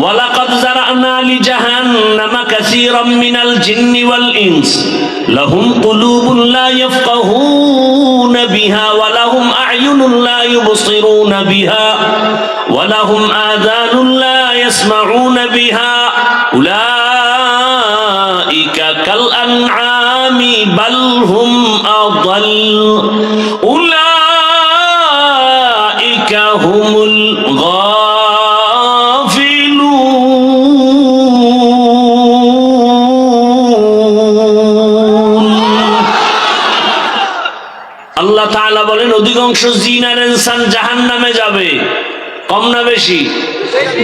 ওয়ালাকাদ যারানা লিজাহান্নামা কাসীরাম মিনাল জিন্নি ওয়াল ইনস লাহুম কুলুবুন লা ইয়াফকাহুনা বিহা ওয়া লাহুম আ'য়ুনুন লা ইউবসিরুনা বিহা ওয়া লাহুম আযানুন লা ইয়াসমাউনা বিহা উলাইকা কাল আনআমি বাল হুম আদাল উলাইকা হুমুল আল্লাহ তাআলা বলেন অধিকাংশ জিন আর ইনসান জাহান্নামে যাবে। কম না বেশি?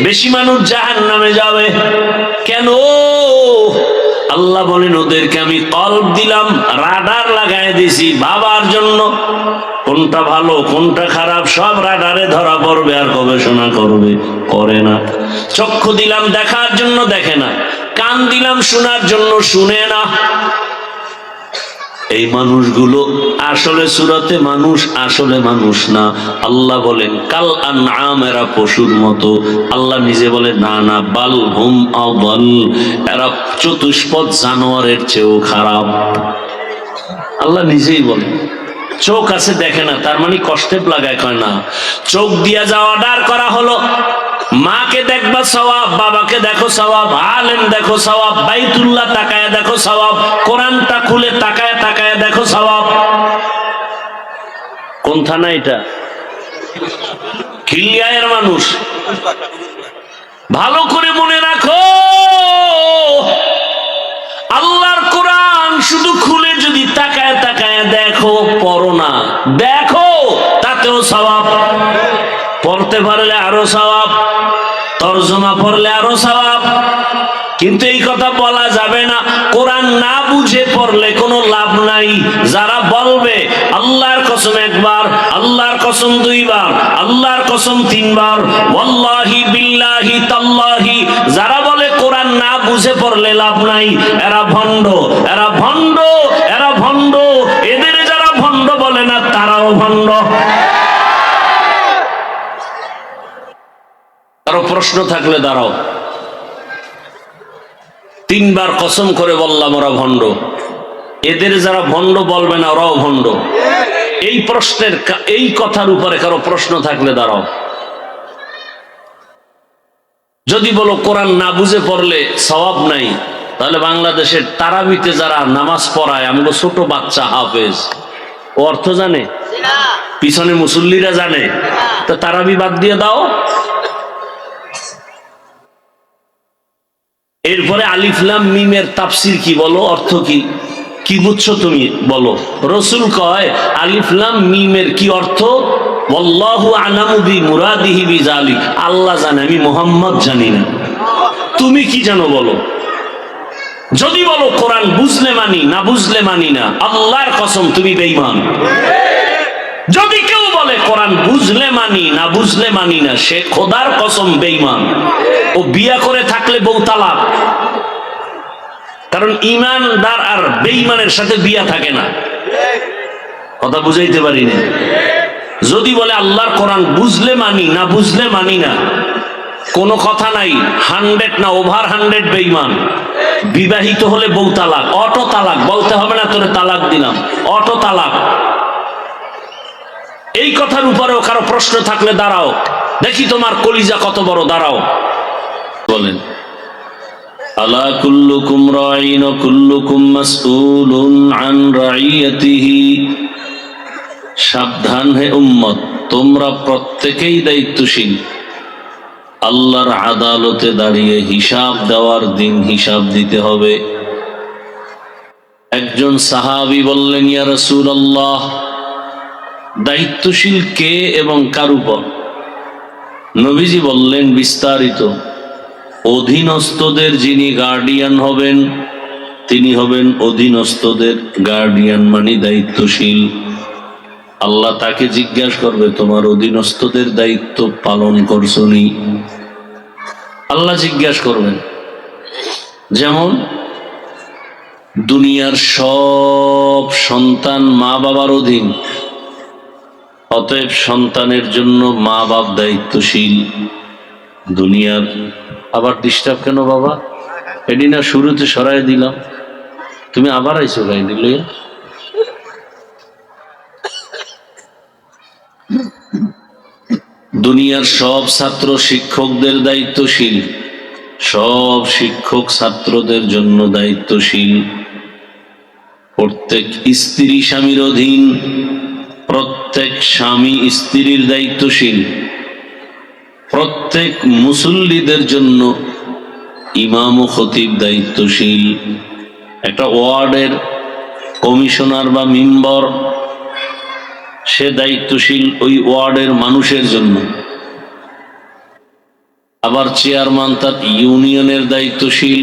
বেশি মানুষ জাহান্নামে যাবে। কেন? আল্লাহ বলেন ওদেরকে আমি কলব দিলাম, রাডার লাগায় দিছি ভাবার জন্য। কোনটা ভালো কোনটা খারাপ সব রাডারে ধরা পড়বে, আর গবেষণা করবে, করে না। চক্ষু দিলাম দেখার জন্য, দেখে না। কান দিলাম শোনার জন্য, শুনে না। এই মানুষগুলো আসলে সুরাতে মানুষ, আসলে মানুষ না। আল্লাহ বলেন কাল আনআম, এরা পশুর মতো। আল্লাহ নিজে বলে না না, বাল হুম আদাল, এরা চতুষ্পদ জানোয়ারের চেয়েও খারাপ। আল্লাহ নিজেই বলে। চোখ আছে দেখে না, তার মানে কষ্টে লাগায়, কয় না। চোখ দিয়া যা অর্ডার করা হলো, মাকে দেখবা সওয়াব, বাবাকে দেখো সওয়াব, আলেম দেখো সওয়াব, বাইতুল্লাহ তাকায়া দেখো সওয়াব, কোরআনটা খুলে তাকায়া তাকায়া দেখো সওয়াব। কোন থানা এটা? খিলগাঁয়ের মানুষ। ভালো করে মনে রাখো, আল্লাহর কোরআন শুধু খুলে যদি তাকায় তাকায় দেখো, পড়ো না, দেখো, তাতেও সওয়াব। পড়তে পারলে আরো সওয়াব, তরজমা পড়লে আরো সওয়াব। কিন্তু এই কথা বলা যাবে না কোরআন না বুঝে পড়লে কোনো লাভ নাই। যারা বলবে আল্লাহর কসম একবার, আল্লাহর কসম দুইবার, আল্লাহর কসম তিনবার, ওয়াল্লাহি বিল্লাহি তাল্লাহি, যারা বলে কোরআন না বুঝে পড়লে লাভ নাই, এরা ভণ্ড, এরা ভণ্ড, এরা ভণ্ড। এদের যারা ভণ্ড বলে না তারাও ভণ্ড। কারো প্রশ্ন থাকলে দাঁড়াও। তিনবার কসম করে বললাম ওরা ভণ্ড। এদের যারা ভণ্ড বলবে না ওরাও ভণ্ড। এই প্রশ্নের, এই কথার উপরে কারো প্রশ্ন থাকলে দাঁড়াও। যদি বলো কোরআন না বুঝে পড়লে সওয়াব নাই, তাহলে বাংলাদেশের তারাবিতে যারা নামাজ পড়ায়, আমগো ছোট বাচ্চা হাফেজ, ও অর্থ জানে? পিছনে মুসল্লিরা জানে? তো তারাবি বাদ দিয়ে দাও। এরপরে আলিফ লাম মিমের তাফসীর কি বলো, অর্থ কি? কি বুঝছো তুমি বলো? রাসূল কয় আলিফ লাম মিমের কি অর্থ? ওয়াল্লাহু আ'লামু বিমুরাদিহি বিযালিক, আল্লাহ জানে, আমি মুহাম্মদ জানি না। তুমি কি জানো বলো? যদি বলো কোরআন বুঝলে মানি, না বুঝলে মানি না, আল্লাহর কসম তুমি বেঈমান। যদি কেউ বলে কোরআন বুঝলে মানি, না বুঝলে মানি না, সে খোদার কসম বেঈমান। ও বিয়া করে থাকলে বউ তালাক। কারণ ঈমানদার আর বেঈমানের সাথে বিয়া থাকে না। কথা বুঝাইতে পারি না? যদি বলে আল্লাহর কোরআন বুঝলে মানি, না বুঝলে মানি না, কোনো কথা নাই, 100 না ওভার 100 বেঈমান। বিবাহিত হলে বউ তালাক, অটো তালাক, বলতে হবে না তোরে তালাক দিলাম, অটো তালাক। এই কথার উপরেও কারো প্রশ্ন থাকলে দাঁড়াও, দেখি তোমার কলিজা কত বড়, দাঁড়াও। বলেন আলা কুল্লুকুম রাঈন ওয়া কুল্লুকুম মাসউলুন আন রাঈয়াতিহি, সাবধান হে উম্মত, তোমরা প্রত্যেকেই দায়িত্বশীল। আল্লাহর আদালতে দাঁড়িয়ে হিসাব দেওয়ার দিন হিসাব দিতে হবে। একজন সাহাবী বললেন, ইয়া রাসূলুল্লাহ, দায়িত্বশীল কে এবং কার উপর? নবীজি বললেন বিস্তারিত। অধীনস্থদের যিনি গার্ডিয়ান হবেন তিনি হবেন অধীনস্থদের গার্ডিয়ান, মানে দায়িত্বশীল। আল্লাহ তাকে জিজ্ঞাসা করবে তোমার অধীনস্থদের দায়িত্ব পালন করছো নি? আল্লাহ জিজ্ঞাসা করবেন। যেমন দুনিয়ার সব সন্তান মা বাবার অধীন, অতএব সন্তানের জন্য মা বাপ দায়িত্বশীল। দুনিয়ার আবার ডিস্টার্ব কেন বাবা? এটি না শুরুতে সরাই দিলাম, তুমি আবার আইসো গাই দিল। দুনিয়ার সব ছাত্র শিক্ষকদের দায়িত্বশীল, সব শিক্ষক ছাত্রদের জন্য দায়িত্বশীল। প্রত্যেক স্ত্রী স্বামীর অধীন, প্রত্যেক স্বামী স্ত্রীর দায়িত্বশীল। প্রত্যেক মুসল্লিদের জন্য ইমাম ও খতিব দায়িত্বশীল। একটা ওয়ার্ডের কমিশনার বা মেম্বার, সে দায়িত্বশীল ওই ওয়ার্ডের মানুষের জন্য। আবার চেয়ারম্যান তার ইউনিয়নের দায়িত্বশীল,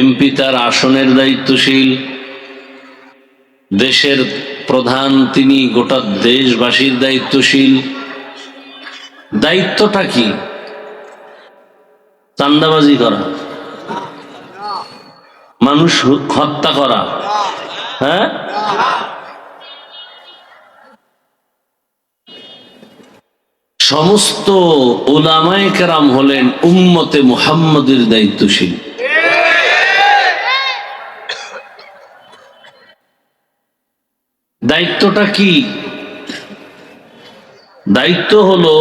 এমপি তার আসনের দায়িত্বশীল, দেশের প্রধান তিনি গোটা দেশবাসীর দায়িত্বশীল। দায়িত্বটা কি? চান্দাবাজি করা, মানুষ হত্যা করা? হ্যাঁ, সমস্ত উলামায়ে কেরাম হলেন উম্মতে মুহাম্মদের দায়িত্বশীল। দায়িত্বটা কি? দায়িত্ব হলো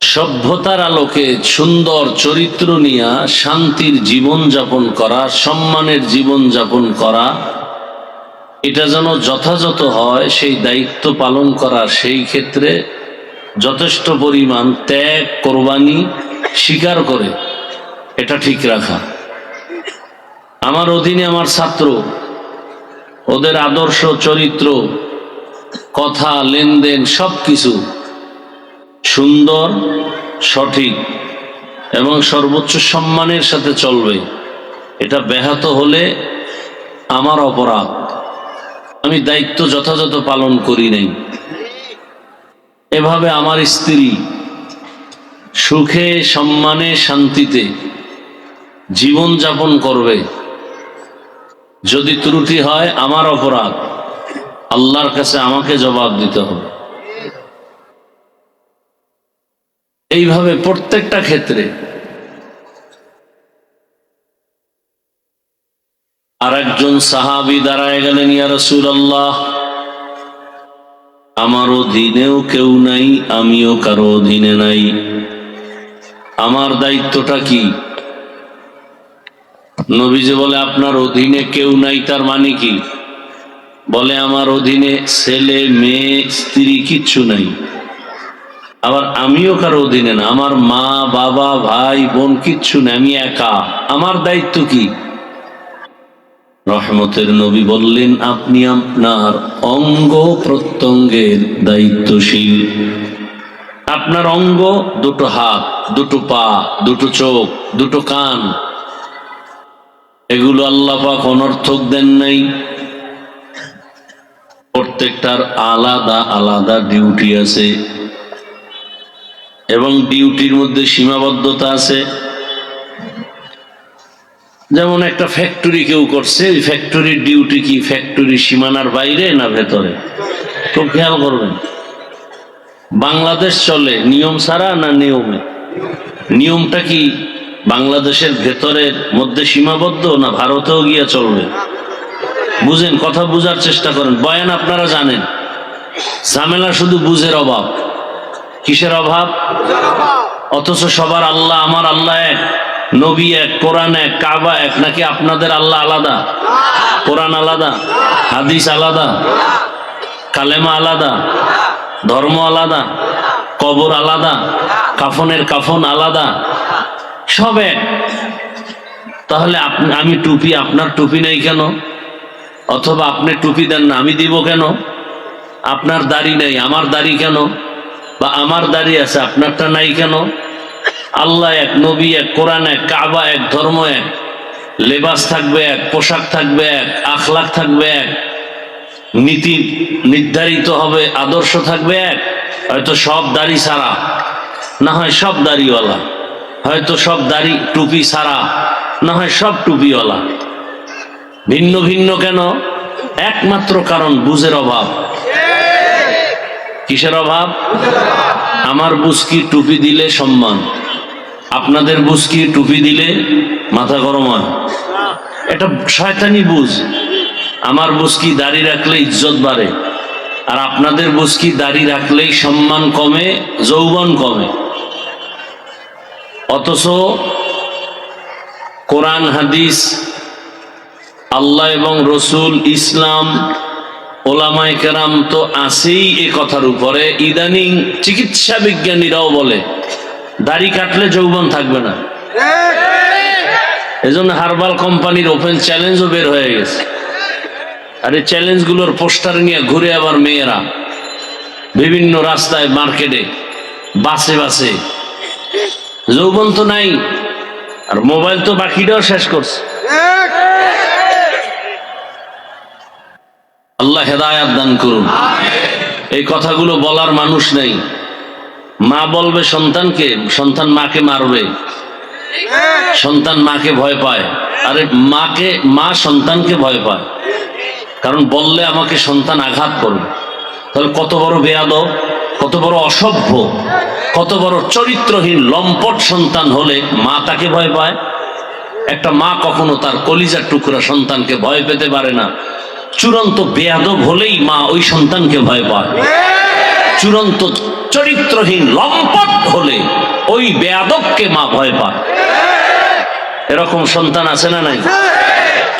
সভ্যতার আলোকে সুন্দর চরিত্র নিয়ে শান্তির জীবন যাপন করা, সম্মানের জীবন যাপন করা, এটা যেন যথাযথ হয় সেই দায়িত্ব পালন করা। সেই ক্ষেত্রে যথেষ্ট পরিমাণ ত্যাগ কোরবানি স্বীকার করে এটা ঠিক রাখা। আমার অধীনে আমার ছাত্র, ওদের আদর্শ চরিত্র, কথা, লেনদেন সবকিছু সুন্দর, সঠিক এবং সর্বোচ্চ সম্মানের সাথে চলবে। এটা ব্যাহত হলে আমার অপরাধ, আমি দায়িত্ব যথাযথ পালন করি নাই। এভাবে আমার স্ত্রী সুখে সম্মানে শান্তিতে জীবন যাপন করবে। যদি ত্রুটি হয় আমার অপরাধ, আল্লাহর কাছে আমাকে জবাব দিতে হবে। এইভাবে প্রত্যেকটা ক্ষেত্রে। আর একজন সাহাবী দাঁড়ায় গেলেন, ইয়া রাসূলুল্লাহ, আমার অধীনেও কেউ নাই, আমিও কারো অধীনে নাই, আমার দায়িত্বটা কি? নবীজি বলে, আপনার অধীনে কেউ নাই তার মানে কি? বলে, আমার অধীনে ছেলে মেয়ে স্ত্রী কিচ্ছু নাই, আবার আমিও কারো অধীনে না, আমার মা বাবা ভাই বোন কিচ্ছু নেই, আমি একা, আমার দায়িত্ব কি? রহমতের নবী বললেন, আপনি আপনার অঙ্গ প্রত্যঙ্গের দায়িত্বশীল। আপনার অঙ্গ, দুটো হাত, দুটো পা, দুটো চোখ, দুটো কান, এগুলো আল্লাহ পাক অনর্থক দেন নাই। প্রত্যেকটার আলাদা আলাদা ডিউটি আছে এবং ডিউটির মধ্যে সীমাবদ্ধতা আছে। যেমন একটা ফ্যাক্টরি কেউ করছে, ওই ফ্যাক্টরির ডিউটি কি ফ্যাক্টরি সীমানার বাইরে না ভেতরে? খুব খেয়াল করবেন। বাংলাদেশ চলে নিয়ম ছাড়া না নিয়মে? নিয়মটা কি বাংলাদেশের ভেতরের মধ্যে সীমাবদ্ধ না ভারতেও গিয়ে চলবে? বুঝেন, কথা বুঝার চেষ্টা করেন। বয়ান আপনারা জানেন, ঝামেলা শুধু বুঝের অভাব। কিসের অভাব? অথচ সবার আল্লাহ, আমার আল্লাহ এক, নবী এক, কোরআন এক, কাবা এক, নাকি আপনাদের আল্লাহ আলাদা? কোরআন আলাদা, হাদিস আলাদা, কালেমা আলাদা, ধর্ম আলাদা, কবর আলাদা, কাফনের কাফন আলাদা, সব এক। তাহলে আমি টুপি, আপনার টুপি নেই কেন? অথবা আপনি টুপি দেন না, আমি দিব কেন? আপনার দাড়ি নেই, আমার দাড়ি কেন? বা আমার দাড়ি আছে, আপনারটা নাই কেন? আল্লাহ এক, নবী এক, কোরআন এক, কাবা এক, ধর্ম এক, লেবাস থাকবে এক, পোশাক থাকবে এক, আখলাক থাকবে এক, নীতি নির্ধারিত হবে, আদর্শ থাকবে এক। হয়তো সব দাড়ি ছাড়া, না হয় সব দাড়িওয়ালা, হয়তো সব দাড়ি টুপি ছাড়া, না হয় সব টুপিওয়ালা। ভিন্ন ভিন্ন কেন? একমাত্র কারণ বুঝের অভাব। কিসের অভাব? আমার বুঝকি টুপি দিলে সম্মান, আপনাদের বুঝকি টুপি দিলে মাথা গরম হয়। এটা শয়তানি বুঝ। আমার বুঝকি দাড়ি রাখলে ইজ্জত বাড়ে, আর আপনাদের বুঝকি দাড়ি রাখলেই সম্মান কমে, যৌবন কমে। অথচ কোরআন হাদিস, আল্লাহ এবং রসুল, ইসলাম, ওলামায়ে কেরাম তো আছেই এ কথার উপরে। ইদানিং চিকিৎসা বিজ্ঞানীরাও বলে দাড়ি কাটলে যৌবন থাকবে না। এজন্য হার্বাল কোম্পানির ওপেন চ্যালেঞ্জও বের হয়ে গেছে। আর এই চ্যালেঞ্জগুলোর পোস্টার নিয়ে ঘুরে আবার মেয়েরা বিভিন্ন রাস্তায়, মার্কেটে, বাসে বাসে। যৌবন তো নাই, আর মোবাইল তো বাকিটাও শেষ করছে। আল্লাহ হেদায়াত দান করুন। এই কথাগুলো বলার মানুষ নেই। মা বলবে সন্তানকে, সন্তান মাকে মারবে, সন্তান মাকে ভয় পায়। আরে মা সন্তানকে ভয় পায়, কারণ বললে আমাকে সন্তান আঘাত করবে। তাহলে কত বড় বেয়াদব, কত বড় অসভ্য, কত বড় চরিত্রহীন লম্পট সন্তান হলে মা তাকে ভয় পায়। একটা মা কখনো তার কলিজার টুকরা সন্তানকে ভয় পেতে পারে না। চূড়ান্ত বেয়াদব হলেই মা ওই সন্তানকে ভয় পায়। চূড়ান্ত চরিত্রহীন লম্পট হলে ওই বেয়াদবকে মা ভয় পায়। এরকম সন্তান আছে না নাই?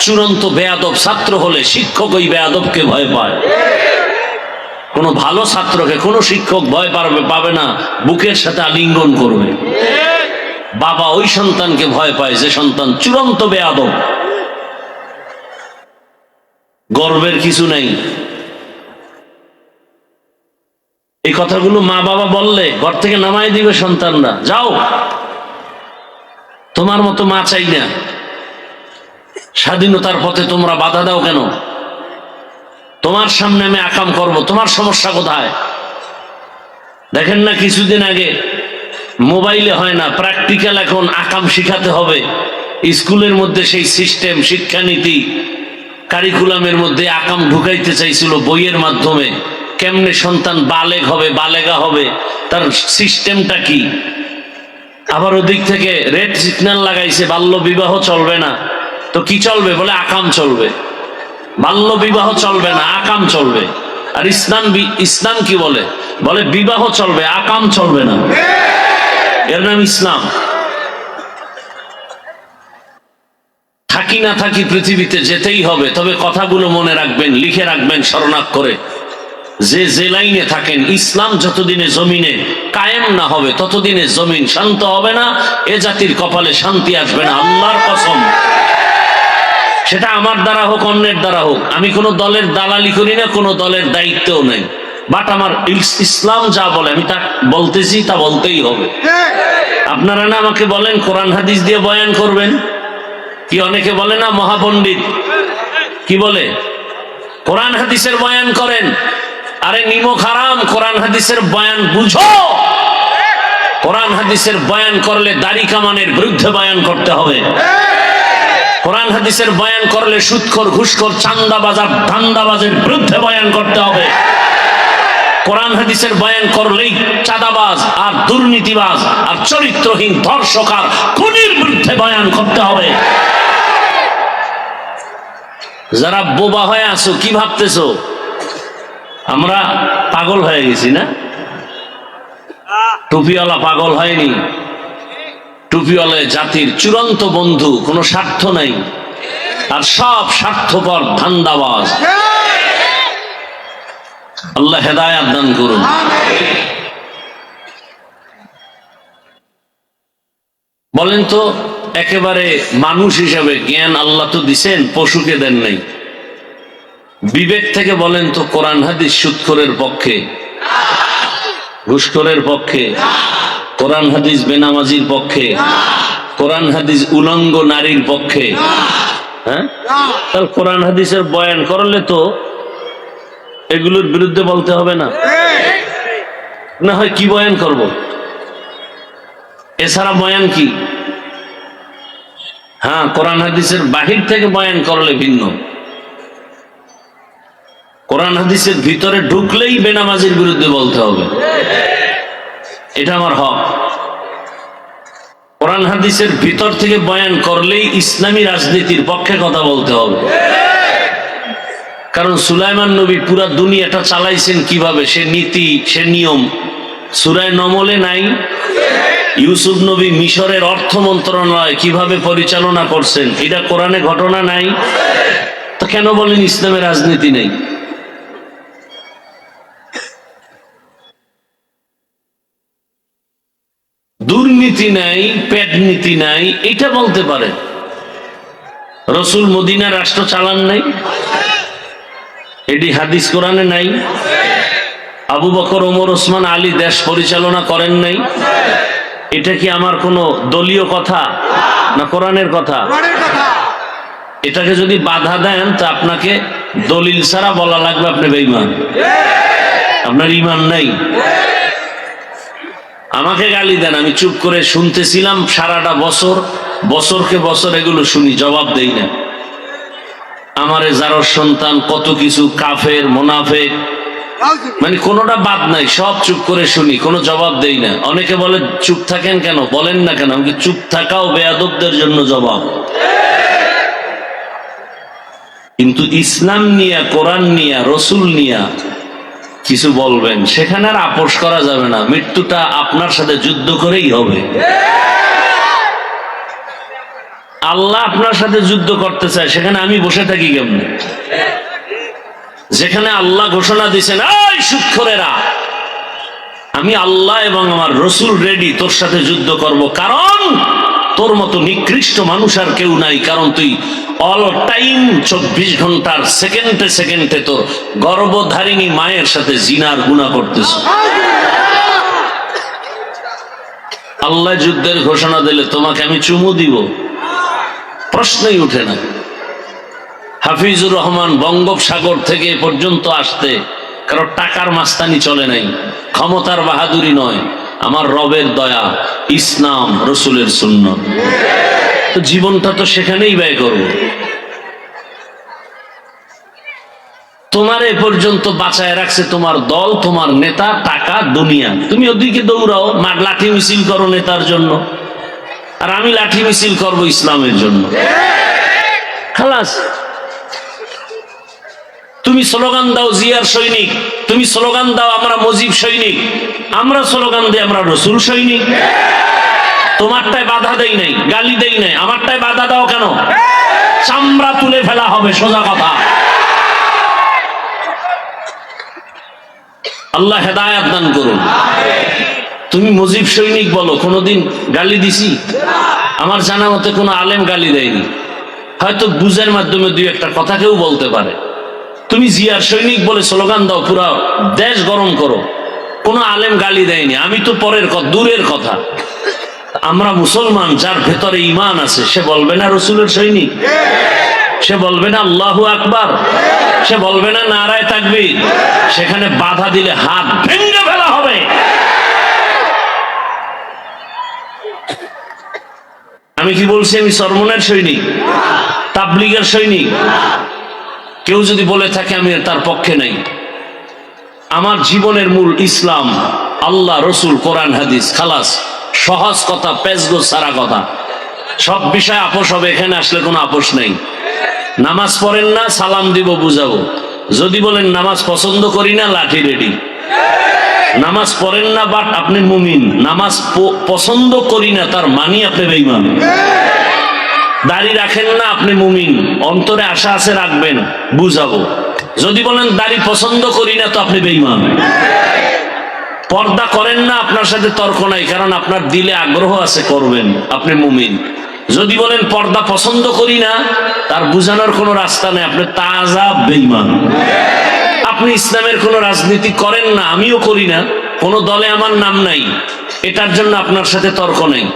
চূড়ান্ত বেয়াদব ছাত্র হলে শিক্ষক ওই বেয়াদবকে ভয় পায়। কোনো ভালো ছাত্রকে কোনো শিক্ষক ভয় পাবে না, বুকের সাথে আলিঙ্গন করবে। বাবা ওই সন্তানকে ভয় পায় যে সন্তান চূড়ান্ত বেয়াদব। গর্বের কিছু নেই। এই কথাগুলো মা বাবা বললে ঘর থেকে নামাই দিবে সন্তানরা, যাও, তোমার মতো মা চাই না। স্বাধীনতার পথে তোমরা বাধা দাও কেন? তোমার সামনে আমি আকাম করব, তোমার সমস্যা কোথায়? দেখেন না কিছুদিন আগে মোবাইলে হয় না, প্র্যাকটিক্যাল এখন আকাম শিখাতে হবে। স্কুলের মধ্যে সেই সিস্টেম, শিক্ষানীতি, কারিকুলামের মধ্যে আকাম ঢুকাইতে চাইছিল বইয়ের মাধ্যমে। কেমনে সন্তান বালেগ হবে, বালেগা হবে, তার সিস্টেমটা কি। আবার ওদিক থেকে রেড সিগন্যাল লাগাইছে, বাল্য বিবাহ চলবে না। তো কি চলবে? বলে আকাম চলবে। বাল্য বিবাহ চলবে না, আকাম চলবে। আর ইসলাম কি বলে? বলে বিবাহ চলবে, আকাম চলবে না। এর নাম ইসলাম। থাকি না থাকি পৃথিবীতে যেতেই হবে, তবে কথাগুলো মনে রাখবেন, লিখে রাখবেন শরণাক্ষরে। যে লাইনে থাকেন, ইসলাম যতদিনে জমিনে কায়েম না হবে ততদিনে জমিন শান্ত হবে না। এ জাতির কপালে শান্তি আসবে না, আল্লাহর কসম। সেটা আমার দ্বারা হোক, অন্যের দ্বারা হোক। আমি কোনো দলের দালালি করি না, কোনো দলের দায়িত্বও নেই। বাট আমার ইসলাম যা বলে আমি তা বলতেছি, তা বলতেই হবে। আপনারা না আমাকে বলেন কোরআন হাদিস দিয়ে বয়ান করবেন, কি অনেকে বলে না মহাপণ্ডিত, কি বলে কোরআন হাদিসের বয়ান করেন। আরে নিমক হারাম, কোরআন হাদিসের বয়ান বুঝো। কোরআন হাদিসের বয়ান করলে দাড়ি কামানের বিরুদ্ধে বয়ান করতে হবে। কোরআন হাদিসের বয়ান করলে সুদখোর, ঘুষখোর, চান্দাবাজার, ধান্দাবাজের বিরুদ্ধে বয়ান করতে হবে। কোরআন হাদিসের বয়ান করলেই চাঁদাবাজ আর দুর্নীতিবাজ আর চরিত্রহীন ধর্ষক আর খুনির বিরুদ্ধে বয়ান করতে হবে। যারা বোবা হয়ে আছো, কি ভাবতেছো আমরা পাগল হয়ে গেছি? না, টুপিওয়ালা পাগল হয়নি। টুপিওয়ালা জাতির চূড়ান্ত বন্ধু, কোনো স্বার্থ নাই, আর সব স্বার্থপর ধান্দাবাজ। আল্লাহ হেদায়াত দান করুন। বলেন তো, একেবারে মানুষ হিসাবে জ্ঞান আল্লাহ তো দিছেন, পশুকে দেন নাই। বিবেক থেকে বলেন তো, কোরআন হাদিস সুদখোরের পক্ষে, ঘুষখোরের পক্ষে, কোরআন হাদিস বেনামাজির পক্ষে, কোরআন হাদিস উলঙ্গ নারীর পক্ষে। হ্যাঁ, তাহলে কোরআন হাদিসের বয়ান করলে তো এগুলোর বিরুদ্ধে বলতে হবে না। না হয় কি বয়ান করব? এছাড়া বয়ান কি? হ্যাঁ, কোরআন হাদিসের বাহির থেকে বয়ান করলে ভিন্ন। কোরআন হাদিসের ভিতরে ঢুকলেই বেনামাজির বিরুদ্ধে বলতে হবে, এটা আমার হক। কোরআন হাদিসের ভিতর থেকে বয়ান করলেই ইসলামী রাজনীতির পক্ষে কথা বলতে হবে। কারণ সুলাইমান নবী পুরা দুনিয়াটা চালাইছেন কিভাবে, সে নীতি, সে নিয়ম সূরা নমলে নাই? ইউসুফ নবী মিশরের অর্থ মন্ত্রণালয় কিভাবে পরিচালনা করছেন, এটা কোরআনে ঘটনা নাই? তো কেন বলেন ইসলামের রাজনীতি নেই? দুর্নীতি নাই, পেট নীতি নাই, এটা বলতে পারে। রসুল মদিনা রাষ্ট্র চালান নাই, এটি হাদিস কোরআনে নাই? আবু বকর, ওমর, ওসমান, আলী দেশ পরিচালনা করেন নাই? এটা কি আমার কোনো দলীয় কথা না কোরআনের কথা? এটাকে যদি বাধা দেন তো আপনাকে দলিল ছাড়া বলা লাগবে আপনি বেঈমান, আপনার ঈমান নাই। আমাকে গালি দেন, আমি চুপ করে শুনতেছিলাম সারাটা বছর, বছরকে বছর এগুলো শুনি, জবাব দেই না। আমারে যারর সন্তান কত কিছু, কাফের, মুনাফিক, মানে কোনোটা বাদ নাই, সব চুপ করে শুনি, কোনো জবাব দেই না। অনেকে বলে চুপ থাকেন কেন, বলেন না কেন? আমি চুপ থাকাও বেয়াদবদের জন্য জবাব। কিন্তু ইসলাম নিয়া, কোরআন নিয়া, রসুল নিয়া কিছু বলবেন, সেখানে আর আপোষ করা যাবে না। মৃত্যুটা আপনার সাথে যুদ্ধ করেই হবে। আল্লাহ আপনার সাথে যুদ্ধ করতে চায়, সেখানে আমি বসে থাকি কেমনে? যেখানে আল্লাহ ঘোষণা দিয়েছেন, এই সুৎখোরেরা, আমি আল্লাহ এবং আমার রসুল রেডি তোর সাথে যুদ্ধ করব, কারণ তোর মতো নিকৃষ্ট মানুষ আর কেউ নাই। কারণ তুই অল টাইম 24 ঘন্টার সেকেন্ডে সেকেন্ডে তোর গর্ভধারিণী মায়ের সাথে জিনার গুনাহ করতেছ। আল্লাহ যুদ্ধের ঘোষণা দিলে তোমাকে আমি চুমু দিব, প্রশ্নই উঠে না। হাফিজুর রহমান বঙ্গোপসাগর থেকে এ পর্যন্ত আসতে কারণ টাকার মাস্তানি চলে নাই, ক্ষমতার বাহাদুরি নয়, আমার রবের দয়া, ইসলাম, রসুলের সুন্নাত। তো জীবনটা তো সেখানেই ব্যয় করব। তোমার এ পর্যন্ত বাঁচায় রাখছে তোমার দল, তোমার নেতা, টাকা, দুনিয়া। তুমি ওদিকে দৌড়াও, লাঠি মিছিল করো নেতার জন্য, আর আমি লাঠি মিছিল করব ইসলামের জন্য। খালাস। তুমি স্লোগান দাও জিয়ার সৈনিক, তুমি স্লোগান দাও আমরা মুজিব সৈনিক, আমরা স্লোগান দিই আমরা রসুল সৈনিক। তোমারটাই বাধা দেই নাই, গালি দেই নাই, আমারটাই বাধা দাও কেন? চামড়া তুলে ফেলা হবে, সোজা কথা। আল্লাহ হেদায়েত দান করুন। তুমি মুজিব সৈনিক বলো, কোনোদিন গালি দিছি? আমার জানা মতে কোনো আলেম গালি দেয়নি, হয়তো বুঝের মাধ্যমে দুই একটা কথা কেউ বলতে পারে। তুমি জিয়ার সৈনিক বলে স্লোগান দাও, পুরা দেশ গরম করো, কোনো আলেম গালি দেয়নি। আমি তো পরের কথা, দূরের কথা। আমরা মুসলমান, যার ভেতরে ঈমান আছে, সে বলবে না রসুলের সৈনিক? সে বলবে না আল্লাহু আকবার? সে বলবে না নারায়ে তাকবীর? সেখানে বাধা দিলে হাত ভেঙে ফেলা হবে। আমি কি বলছি আমি সরমনের সৈনিক, তাবলীগের সৈনিক? কেউ যদি বলে থাকে আমি তার পক্ষে নাই। আমার জীবনের মূল ইসলাম, আল্লাহ, রসুল, কোরআন, হাদিস, খালাস। সহজ কথা, পেজগো সারা কথা। সব বিষয় আপোষ হবে, এখানে আসলে কোনো আপোষ নেই। নামাজ পড়েন না, সালাম দিব, বুঝাবো। যদি বলেন নামাজ পছন্দ করি না, লাঠি রেডি। নামাজ পড়েন না বাট আপনি মুমিন, নামাজ পছন্দ করি না তার মানি আপনি বেঈমান। দাড়ি রাখেন না, আপনি মুমিন, অন্তরে আশা আছে রাখবেন, বুঝাবো। যদি বলেন দাড়ি পছন্দ করি না, তো আপনি বেঈমান। পর্দা করেন না, আপনার সাথে তর্ক নাই, কারণ আপনার দিলে আগ্রহ আছে, করবেন, আপনি মুমিন। যদি বলেন পর্দা পছন্দ করি না, তার বুঝানোর কোনো রাস্তা নেই, আপনি তাজা বেঈমান। আপনি ইসলামের কোনো রাজনীতি করেন না, আমিও করি না, কোনো দলে আমার নাম নাই, এটার জন্য আপনার সাথে তর্ক নেই।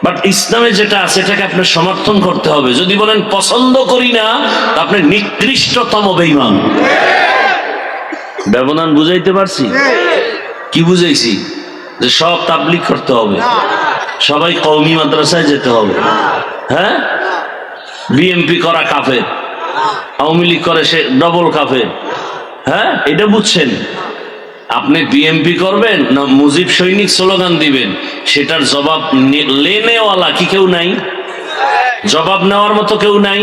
বাট ইসলামে যেটা আছে এটাকে আপনার সমর্থন করতে হবে। যদি বলেন পছন্দ করি না, আপনি নিকৃষ্টতম বেঈমান। ব্যবধান বুঝাইতে পারছি? কি বুঝাইছি? যে সব তাবলীগ করতে হবে, সবাই কওমি মাদ্রাসায় যেতে হবে। হ্যাঁ, বিএমপি করা কাফের, আওয়ামী লীগ করে সে ডবল কাফের। হ্যাঁ, এটা বুঝছেন? আপনি বিএমপি করবেন না মুজিব সৈনিক স্লোগান দিবেন, সেটার জবাব লেনেওয়ালা কি কেউ নাই? জবাব নেওয়ার মতো কেউ নাই?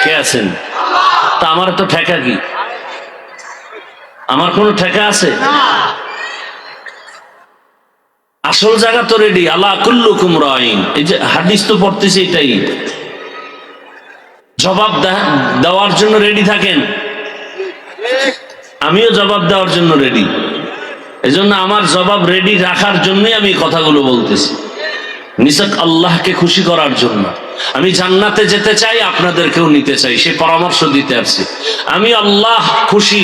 কে আছেন? তা আমার তো ঠেকা কি? আমার কোনো ঠেকা আছে? আসল জায়গা তো রেডি। আলা কুল্লুকুম রাইন, এই যে হাদিস তো পড়তেছি, এটাই জবাব দেওয়ার জন্য রেডি থাকেন। আমিও জবাব দেওয়ার জন্য রেডি। এজন্য আমার জবাব রেডি রাখার জন্যই আমি কথাগুলো বলতেছি, নিছক আল্লাহকে খুশি করার জন্য। আমি জান্নাতে যেতে চাই, আপনাদেরকেও নিতে চাই, সে পরামর্শ দিতে আসছি। আমি আল্লাহ খুশি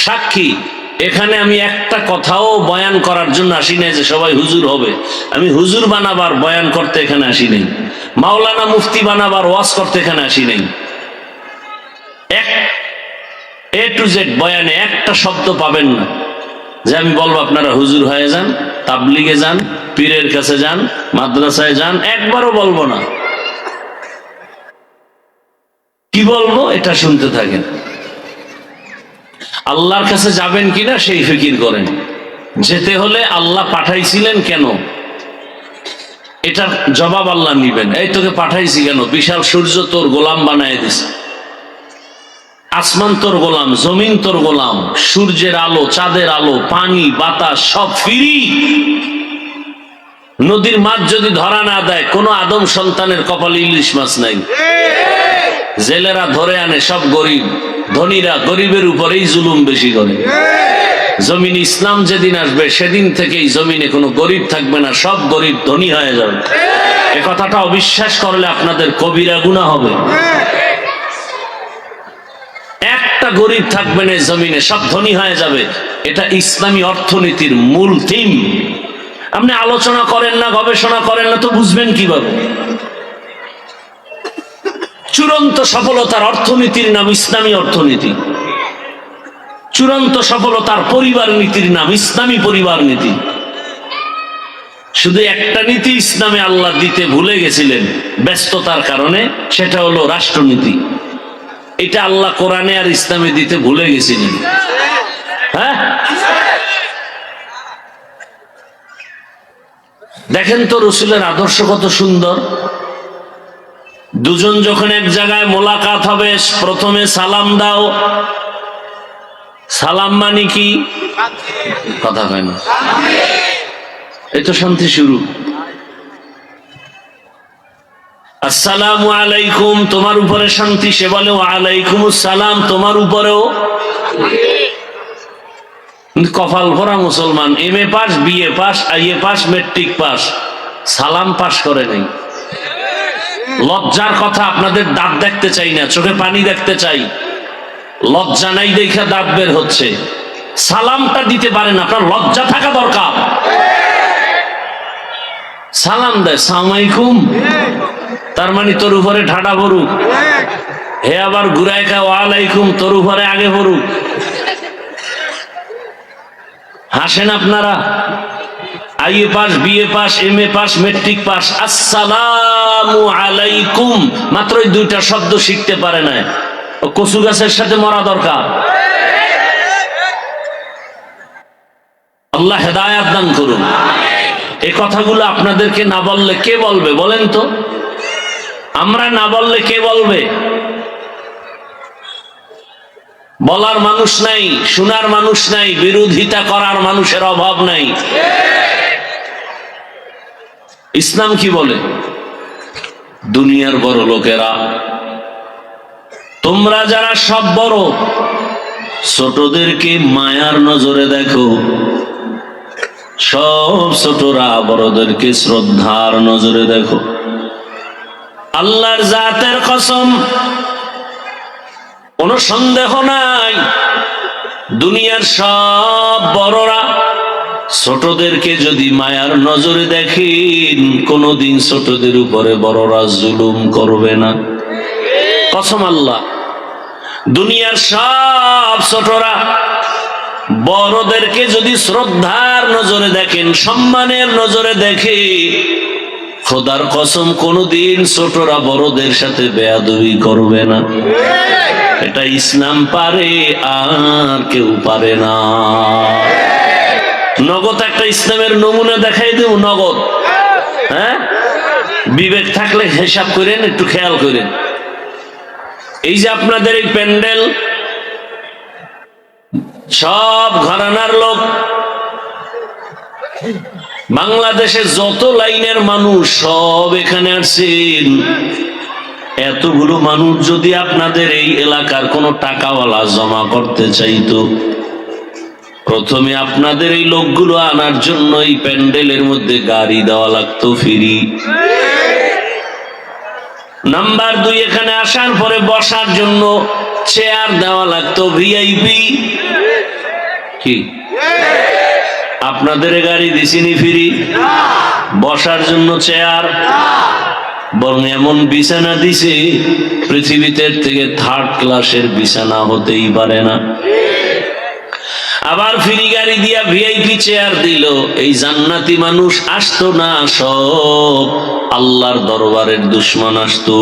সাক্ষী, এখানে আমি একটা কথাও বয়ান করার জন্য আসি নাই যে সবাই হুজুর হবে। আমি হুজুর বানাবার বয়ান করতে এখানে আসি নাই, মাওলানা মুফতি বানাবার ওয়াজ করতে এখানে আসি নাই। এ টু জেড বয়ানে একটা শব্দ পাবেন না যে আমি বলবো আপনারা হুজুর হয়ে যান, তাবলিগে যান, পীরের কাছে যান, মাদ্রাসায় যান, একবারও বলবো না। কি বলবো এটা শুনতে থাকেন। আল্লাহর কাছে যাবেন কিনা সেই ফিকির করেন। যেতে হলে আল্লাহ পাঠাইছিলেন কেন, এটার জবাব আল্লাহ নিবেন। এই তোকে পাঠাইছি কেন? বিশাল সূর্য তোর গোলাম বানায় দিছে, আসমান তোর গোলাম, জমিন তোর গোলাম, সূর্যের আলো, চাঁদের আলো, পানি, বাতাস সব ফ্রি। নদীর মাছ যদি ধরা না দেয়, কোন আদম সন্তানের কপালে ইলিশ মাছ নাই। জেলেরা ধরে আনে সব গরিব, ধনীরা গরিবের উপরেই জুলুম বেশি করে। জমিন ইসলাম যেদিন আসবে সেদিন থেকেই জমিনে কোনো গরিব থাকবে না, সব গরিব ধনী হয়ে যাবে। এ কথাটা অবিশ্বাস করলে আপনাদের কবিরা গুনাহ হবে। একটা গরিব থাকবে না জমিনে, সব ধনী হয়ে যাবে। এটা ইসলামী অর্থনীতির মূল থিম। আপনি আলোচনা করেন না, গবেষণা করেন না, তো বুঝবেন কিভাবে? চূড়ান্ত সফলতার অর্থনীতির নাম ইসলামী অর্থনীতি। চূড়ান্ত সফলতার পরিবার নীতির নাম ইসলামী পরিবার নীতি। শুধু একটা নীতি ইসলামে আল্লাহ দিতে ভুলে গেছিলেন ব্যস্ততার কারণে, সেটা হলো রাষ্ট্রনীতি। এটা আল্লাহ কোরআনে আর ইসলামে দিতে ভুলে গেছিলেন। হ্যাঁ, দেখেন তো রসুলের আদর্শ কত সুন্দর। দুজন যখন এক জায়গায় মোলাকাত হবে, প্রথমে সালাম দাও। সালাম মানে কি? কথা হয় না, এই তো শান্তি শুরু। আসসালামু আলাইকুম, তোমার উপরে শান্তি। সে বলে ওয়ালাইকুম আসসালাম, তোমার উপরেও। কপাল ভরা মুসলমান, MA pass, BA pass, IA pass, matric pass, সালাম পাস করে নাই। লজ্জার কথা, আপনাদের দাঁত দেখতে চাই না, চোখে পানি দেখতে চাই। লজ্জা নাই দেখা দাঁত বের হচ্ছে। সালামটা দিতে পারেন, আপনার লজ্জা থাকা দরকার। সালাম দেয় সালাম আলাইকুম, তার মানে তোর উপরে ঠাডা পড়ুক। হে আবার ঘুরায় খায় ওয়ালাইকুম, তোর উপরে আগে পড়ুক। হাসেন আপনারা। IA pass, BA pass, MA pass, matric pass, আসসালামু আলাইকুম, মাত্র এই দুইটা শব্দ শিখতে পারে না। কচু গাছের সাথে মরা দরকার। আল্লাহ হেদায়াত দান করুন। এই কথাগুলো আপনাদেরকে না বললে কে বলবে বলেন তো? আমরা না বললে কে বলবে? বলার মানুষ নাই, শোনার মানুষ নাই, বিরোধিতা করার মানুষের অভাব নাই। ইসলাম কি বলে? দুনিয়ার বড় লোকেরা, তোমরা যারা সব বড়, ছোটদেরকে মায়ার নজরে দেখো। সব ছোটরা বড়দেরকে শ্রদ্ধার নজরে দেখো। আল্লাহর জাতের কসম, কোনো সন্দেহ নাই, দুনিয়ার সব বড়রা ছোটদেরকে যদি মায়ার নজরে দেখেন, কোনদিন ছোটদের উপরে বড়রা জুলুম করবে না। কসম আল্লাহ। দুনিয়ার সব ছোটরা বড়দেরকে যদি শ্রদ্ধার নজরে দেখেন, সম্মানের নজরে দেখে, খোদার কসম কোনদিন ছোটরা বড়দের সাথে বেয়াদবি করবে না। এটা ইসলাম পারে, আর কেউ পারে না। নগদ একটা ইসলামের নমুনা দেখাই দেব, নগদ। হ্যাঁ, বিবেক থাকলে হিসাব করেন, একটু খেয়াল করেন। এই যে আপনাদের এই প্যান্ডেল, সব ঘরানার লোক, বাংলাদেশের যত লাইনের মানুষ সব এখানে আসছেন। এতগুলো মানুষ যদি আপনাদের এই এলাকার কোন টাকাওয়ালা জমা করতে চাইতো, প্রথমে আপনাদের এই লোকগুলো আনার জন্য এই প্যান্ডেলের মধ্যে গাড়ি দেওয়া লাগতো ফ্রি। নাম্বার 2, এখানে আসার পরে বসার জন্য চেয়ার দেওয়া লাগতো ভিআইপি। কি আপনাদের গাড়ি দিছিনি ফ্রি? বসার জন্য চেয়ার, বরং এমন বিছানা দিছে পৃথিবীতে থেকে 3rd ক্লাসের বিছানা হতেই পারে না। আবার ফ্রি গাড়ি দিয়া ভিআইপি চেয়ার দিল। এই জান্নাতি মানুষ আসতো না, সব আল্লাহর দরবারের দুশমন আসতো,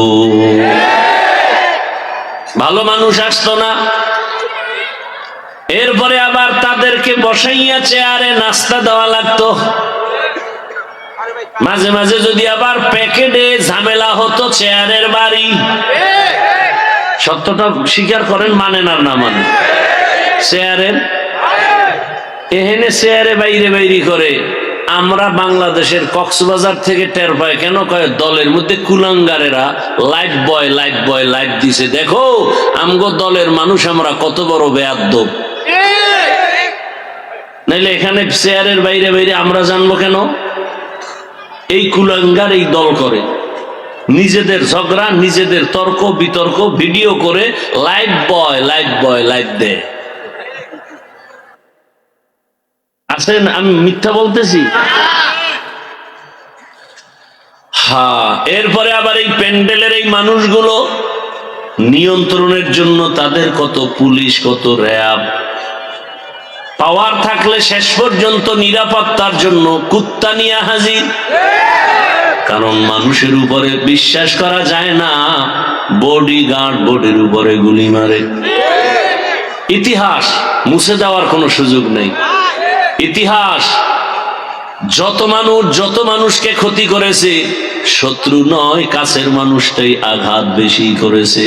ভালো মানুষ আসতো না। এরপরে আবার তাদেরকে বসাইয়া চেয়ারে নাস্তা দেওয়া লাগতো। মাঝে মাঝে যদি আবার প্যাকেটে ঝামেলা হতো চেয়ারের বাড়ি। সত্যটা স্বীকার করেন, মানেন আর না মানেন, চেয়ারের এহেনে চেয়ারে বাইরে বাইরে করে। আমরা বাংলাদেশের কক্সবাজার থেকে টের পাই, কেন কয় দলের মধ্যে কুলাঙ্গারেরা লাইট বয় লাইট দিছে। দেখো আমগো দলের মানুষ আমরা কত বড় বেয়াদ্দব। নাইলে এখানে চেয়ারের বাইরে বাইরে আমরা জানবো কেন? এই কুলাঙ্গার এই দল করে, নিজেদের ঝগড়া, নিজেদের তর্ক বিতর্ক ভিডিও করে লাইট বয় লাইট দেয়। আছেন, আমি মিথ্যা বলতেছি? হ্যাঁ। এরপরে আবার এই প্যান্ডেলের এই মানুষগুলো নিয়ন্ত্রণের জন্য তাদের কত পুলিশ, কত র্যাব, পাওয়ার থাকলে শেষ পর্যন্ত নিরাপত্তার জন্য কুত্তা নিয়ে হাজির। কারণ মানুষের উপরে বিশ্বাস করা যায় না, বডিগার্ড বডির উপরে গুলি মারে। ইতিহাস মুছে দেওয়ার কোনো সুযোগ নেই। ইতিহাস যত মানুষকে ক্ষতি করেছে, শত্রু নয় কাছের মানুষটাই আঘাত বেশি করেছে।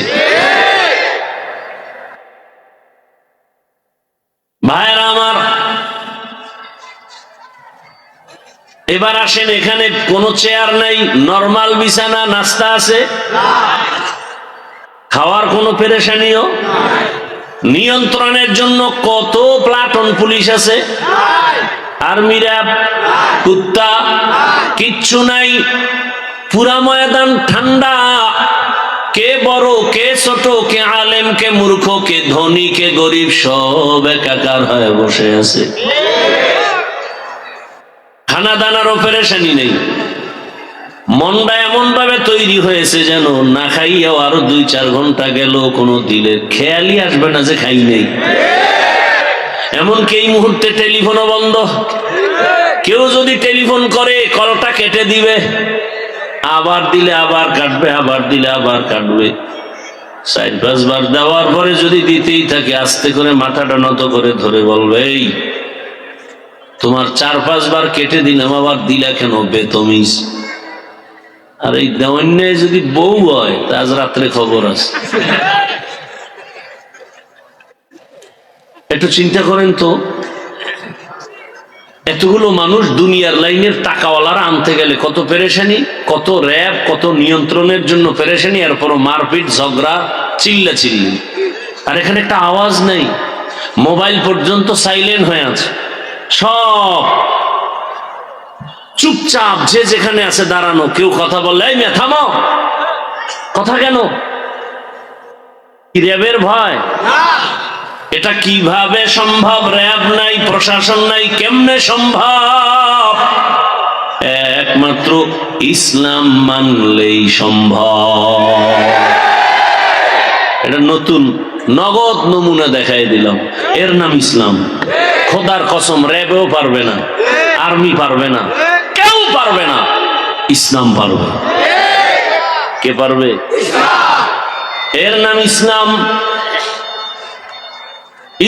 ভাইরা আমার, এবার আসেন, এখানে কোনো চেয়ার নাই, নরমাল বিছানা, নাস্তা আছে, খাওয়ার কোনো পেরেশানিও, নিয়ন্ত্রণের জন্য কত প্লাটুন পুলিশ আছে, আর্মি র্যাব, কুত্তা, কিচ্ছু নাই। পুরা ময়দান ঠান্ডা, কে বড় কে ছোট, কে আলেম কে মূর্খ, কে ধনী কে গরিব, সব একাকার হয়ে বসে আছে। খানা দানারও পেরেশানি নেই। মনটা এমন ভাবে তৈরি হয়েছে যেন না খাইয়াও আরো 2-4 ঘন্টা গেল কোনো দিলের খেয়ালই আসবে না যে খাই নেই। এমনকি এই মুহূর্তে টেলিফোনও বন্ধ। কেউ যদি টেলিফোন করে কলটা কেটে দিবে, আবার দিলে আবার কাটবে, আবার দিলে আবার কাটবে। 4-5 বার দেওয়ার পরে যদি দিতেই থাকে, আস্তে করে মাথাটা নত করে ধরে বলবে, এই তোমার 4-5 বার কেটে দিলাম, আবার দিলা কেন বেতমিজ? আর এই দেওয়ান্যায় যদি বউ হয়, তা আজ রাত্রে খবর আছে। একটু চিন্তা করেন তো, এতগুলো মানুষ দুনিয়ার লাইনের টাকাওয়ালারা আনতে গেলে কত পেরেশানি, কত র্যাব, কত নিয়ন্ত্রণের জন্য পেরেশানি, এরপরও মারপিট, ঝগড়া, চিল্লাচিল্লি। আর এখানে একটা আওয়াজ নেই, মোবাইল পর্যন্ত সাইলেন্ট হয়ে আছে, সব চুপচাপ, যে যেখানে আছে দাঁড়ানো। কেউ কথা বললে, এই মেয়ে থামো, কথা কেন? কি র্যাবের ভয়? এটা কিভাবে সম্ভব? র্যাব নাই, প্রশাসন নাই, কেমনে সম্ভব? একমাত্র ইসলাম মানলেই সম্ভব। এটা নতুন নগদ নমুনা দেখাই দিলাম, এর নাম ইসলাম। খোদার কসম, র্যাবেও পারবে না, আর্মি পারবে না, কেউ পারবে না, ইসলাম পারবে। কে পারবে? এর নাম ইসলাম।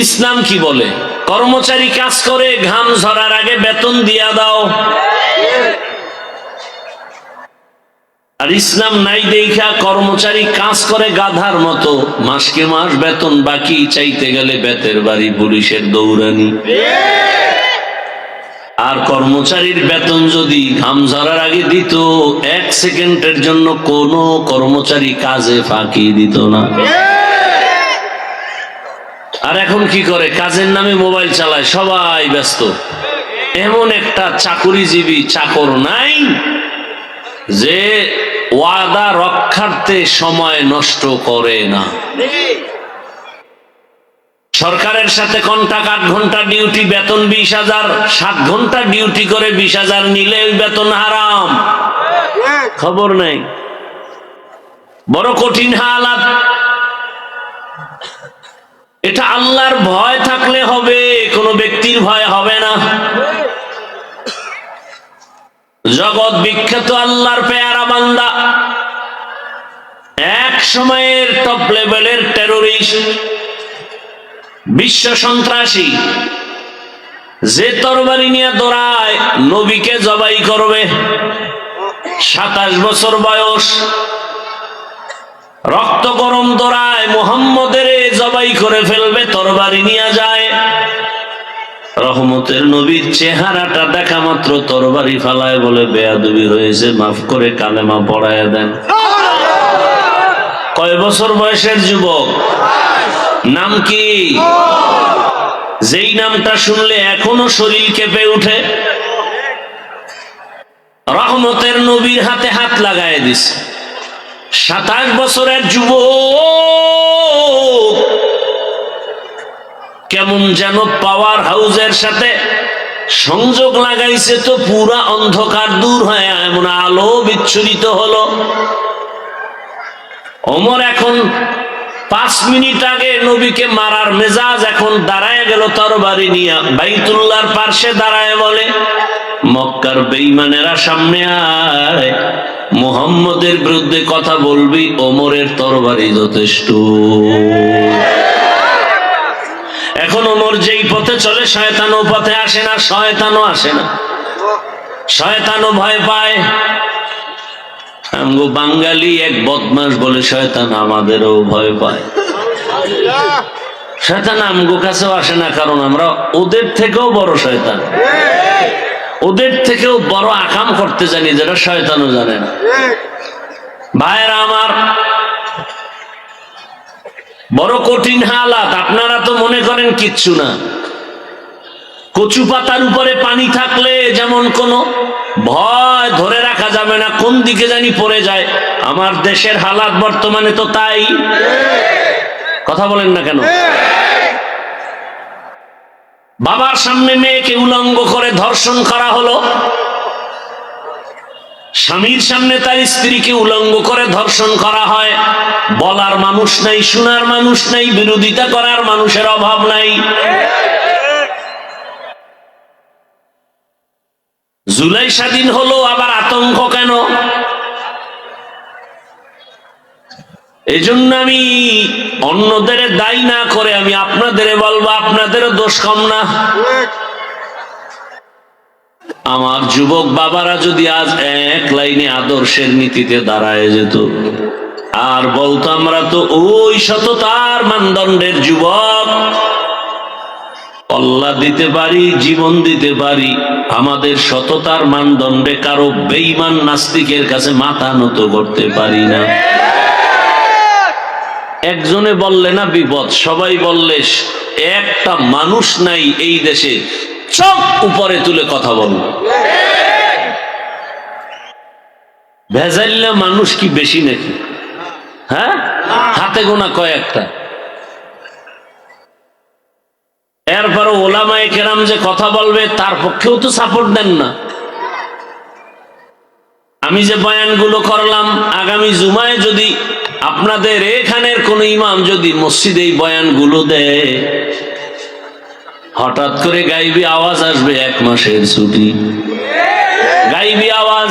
ইসলাম কি বলে? কর্মচারী কাজ করে, ঘাম ঝরার আগে বেতন দিয়া দাও। আর ইসলাম নাই দেখা কর্মচারী কাজ করে গাধার মতো, মাসকে মাস বেতন বাকি চাইতে গেলে বেতের বাড়ি, পুলিশের দৌড়ানি। আর কর্মচারীর বেতন যদি ঘাম ঝরার আগে দিত, 1 সেকেন্ডের জন্য কোনো কর্মচারী কাজে ফাঁকি দিত না। আর এখন কি করে? কাজের নামে মোবাইল চালায়, সবাই ব্যস্ত। এমন একটা চাকুরিজীবী চাকর নাই যে ওয়াদা রক্ষার্থে সময় নষ্ট করে না। সরকারের সাথে কন্ট্রাক্ট 8 ঘন্টা ডিউটি, বেতন 20,000। 7 ঘন্টা ডিউটি করে 20,000 নিলে ওই বেতন হারাম, খবর নেই। বড় কঠিন হালাত। এটা আল্লাহর ভয় থাকলে হবে, কোন ব্যক্তির ভয় হবে না। জগৎ বিখ্যাত আল্লাহর পেয়ারা বান্দা, এক সময়ের টপ লেভেলের টেরোরিস্ট, বিশ্ব সন্ত্রাসী, যে তরবারি নিয়ে দৌড়ায় নবীকে জবাই করবে। 27 বছর বয়স, রক্ত গরম দৌড়ায়, মুহাম্মদের জবাই করে ফেলবে, তরবারি নিয়ে যায়। রহমতের নবীর চেহারাটা দেখা মাত্র তরবারি ফালায়, বলে বেয়াদবি হয়েছে, মাফ করে কালেমা পড়ায় দেন। কয় বছর বয়সের যুবক? নাম কি? যেই নামটা শুনলে এখনো শরীর কেঁপে উঠে। রহমতের নবীর হাতে হাত লাগায় দিছে। 27 বছরের যুবক কেমন যেন পাওয়ার হাউসের সাথে সংযোগ লাগাইছে, তো পুরা অন্ধকার দূর হয়ে এমন আলো বিচ্ছুরিত হলো। ওমর এখন 5 মিনিট আগে নবীকে মারার মেজাজ, এখন দাঁড়ায় গেল তরবারি নিয়ে, বাইতুল্লাহর পার্শ্বে দাঁড়ায় বলে, মক্কার বেঈমানেরা সামনে আয়, মুহাম্মদের বিরুদ্ধে কথা বলবি, ওমরের তরবারি যথেষ্ট। এখন ওমর যেই পথে চলে, শয়তানও পথে আসে না, শয়তানও আসে না, শয়তানও ভয় পায়। আমগো বাঙালি এক বদমাস বলে শয়তান আমাদেরও ভয় পায়। শয়তান আমগো কাছেও আসে না, কারণ আমরা ওদের থেকেও বড় শয়তান, ওদের থেকেও বড় আকাম করতে জানি, যেটা শয়তানও জানে না। ভাইরা আমার, বড় কঠিন হালাত। আপনারা তো মনে করেন কিচ্ছু না। কচু পাতার উপরে পানি থাকলে যেমন কোনো ভয় ধরে রাখা যাবে না, কোন দিকে জানি পড়ে যায়। আমার দেশের হালাত বর্তমানে তো তাই। কথা বলেন না কেন? বাবার সামনে মেয়েকে উলঙ্গ করে ধর্ষণ করা হলো, স্বামীর সামনে তার স্ত্রীকে উলঙ্গ করে ধর্ষণ করা হয়। বলার মানুষ নাই, শোনার মানুষ নাই, বিরোধিতা করার মানুষের অভাব নাই। জুলাই স্বাধীন হলো, আবার আতঙ্ক কেন? এই জন্য আমি অন্যদের দায়ী না করে আমি আপনাদের বলবো, আপনাদেরও দোষ কম না। আমার যুবক বাবারা যদি আজ এক লাইনে আদর্শের নীতিতে দাঁড়ায় যেত, আর বলতো আমরা তো ওই সততার মানদণ্ডের যুবক, আল্লাহ দিতে পারি, জীবন দিতে পারি, আমাদের সততার মানদণ্ডে কারো বেঈমান নাস্তিকের কাছে মাথা নত করতে পারি না। একজনে বললে না বিপদ, সবাই বললে একটা মানুষ নাই এই দেশে চোখ উপরে তুলে কথা বলল। ভেজাইল্লা মানুষ কি বেশি নাকি? হ্যাঁ, হাতে গোনা কয়েকটা। এরপর ওলামায়ে কেরাম যে কথা বলবে তার পক্ষেও তো সাপোর্ট দেন না। আমি যে বয়ানগুলো করলাম, আগামী জুমায় যদি আপনাদের এখানের কোন ইমাম যদি মসজিদে এই বয়ানগুলো দেয়, হঠাৎ করে গাইবি আওয়াজ আসবে 1 মাসের ছুটি। গাইবি আওয়াজ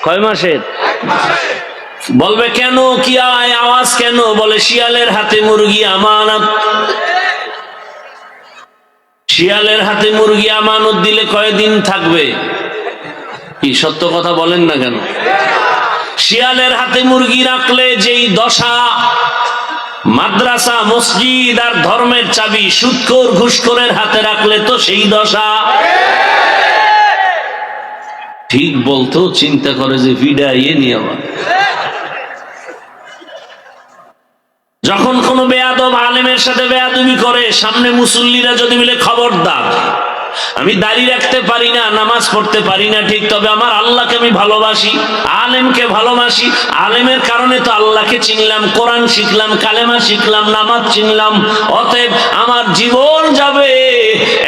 কয় মাসের? বলবে কেন, কি আওয়াজ কেন? বলে শিয়ালের হাতে মুরগি আমানত। শিয়ালের হাতে মুরগি আমানত দিলে কয়দিন থাকবে? কি সত্য কথা বলেন না কেন? শিয়ালের হাতে মুরগি রাখলে যেই দশা, মাদ্রাসা মসজিদ আর ধর্মের চাবি সুদখোর ঘুষখোরের হাতে রাখলে তো সেই দশা। ঠিক বলতো, চিন্তা করে যে ভিড়াইয়ে নিয়ে আবার যখন কোন বেয়াদব আলেমের সাথে বেয়াদবি করে, সামনে মুসল্লিরা যদি বলে খবরদার, আমি দাঁড়িয়ে রাখতে পারি না, নামাজ পড়তে পারি না ঠিক, তবে আমার আল্লাহকে আমি ভালোবাসি, আলেমকে ভালোবাসি, আলেমের কারণে তো আল্লাহকে চিনলাম, কোরআন শিখলাম, কালেমা শিখলাম, নামাজ চিনলাম, অতএব আমার জীবন যাবে,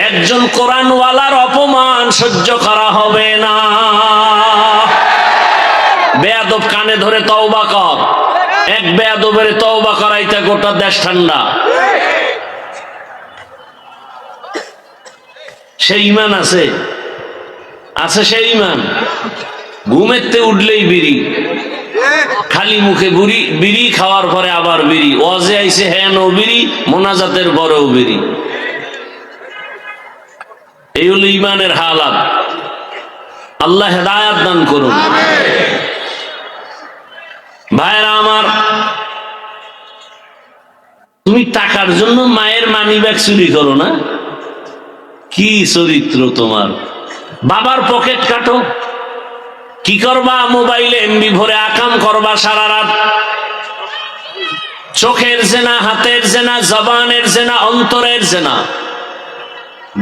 একজন কোরআনওয়ালার অপমান সহ্য করা হবে না। বেয়াদব কানে ধরে তওবা কর, এক বেয়াদবের তওবা করাইতে গোটা দেশ ঠান্ডা। সে ইমান আছে, আছে সে ইমান। ঘুমেতে উঠলেই বিড়ি, খালি মুখে বুড়ি বিড়ি, খাওয়ার পরে আবার বিড়ি, ওয়াজে আইছে হ্যাঁ ও বিড়ি, মোনাজাতের পরেও বিড়ি। এই হলো ইমানের হালাত। আল্লাহ হেদায়াত দান করুন। ভাইরা আমার, তুমি টাকার জন্য মায়ের মানি ব্যাগ চুরি করো না? কি চরিত্র তোমার! বাবার পকেট কাটো, কি করবা? মোবাইলে এমবি ভরে আকাম করবা সারা রাত। চোখের জেনা, হাতের জেনা, জবানের জেনা, অন্তরের জেনা।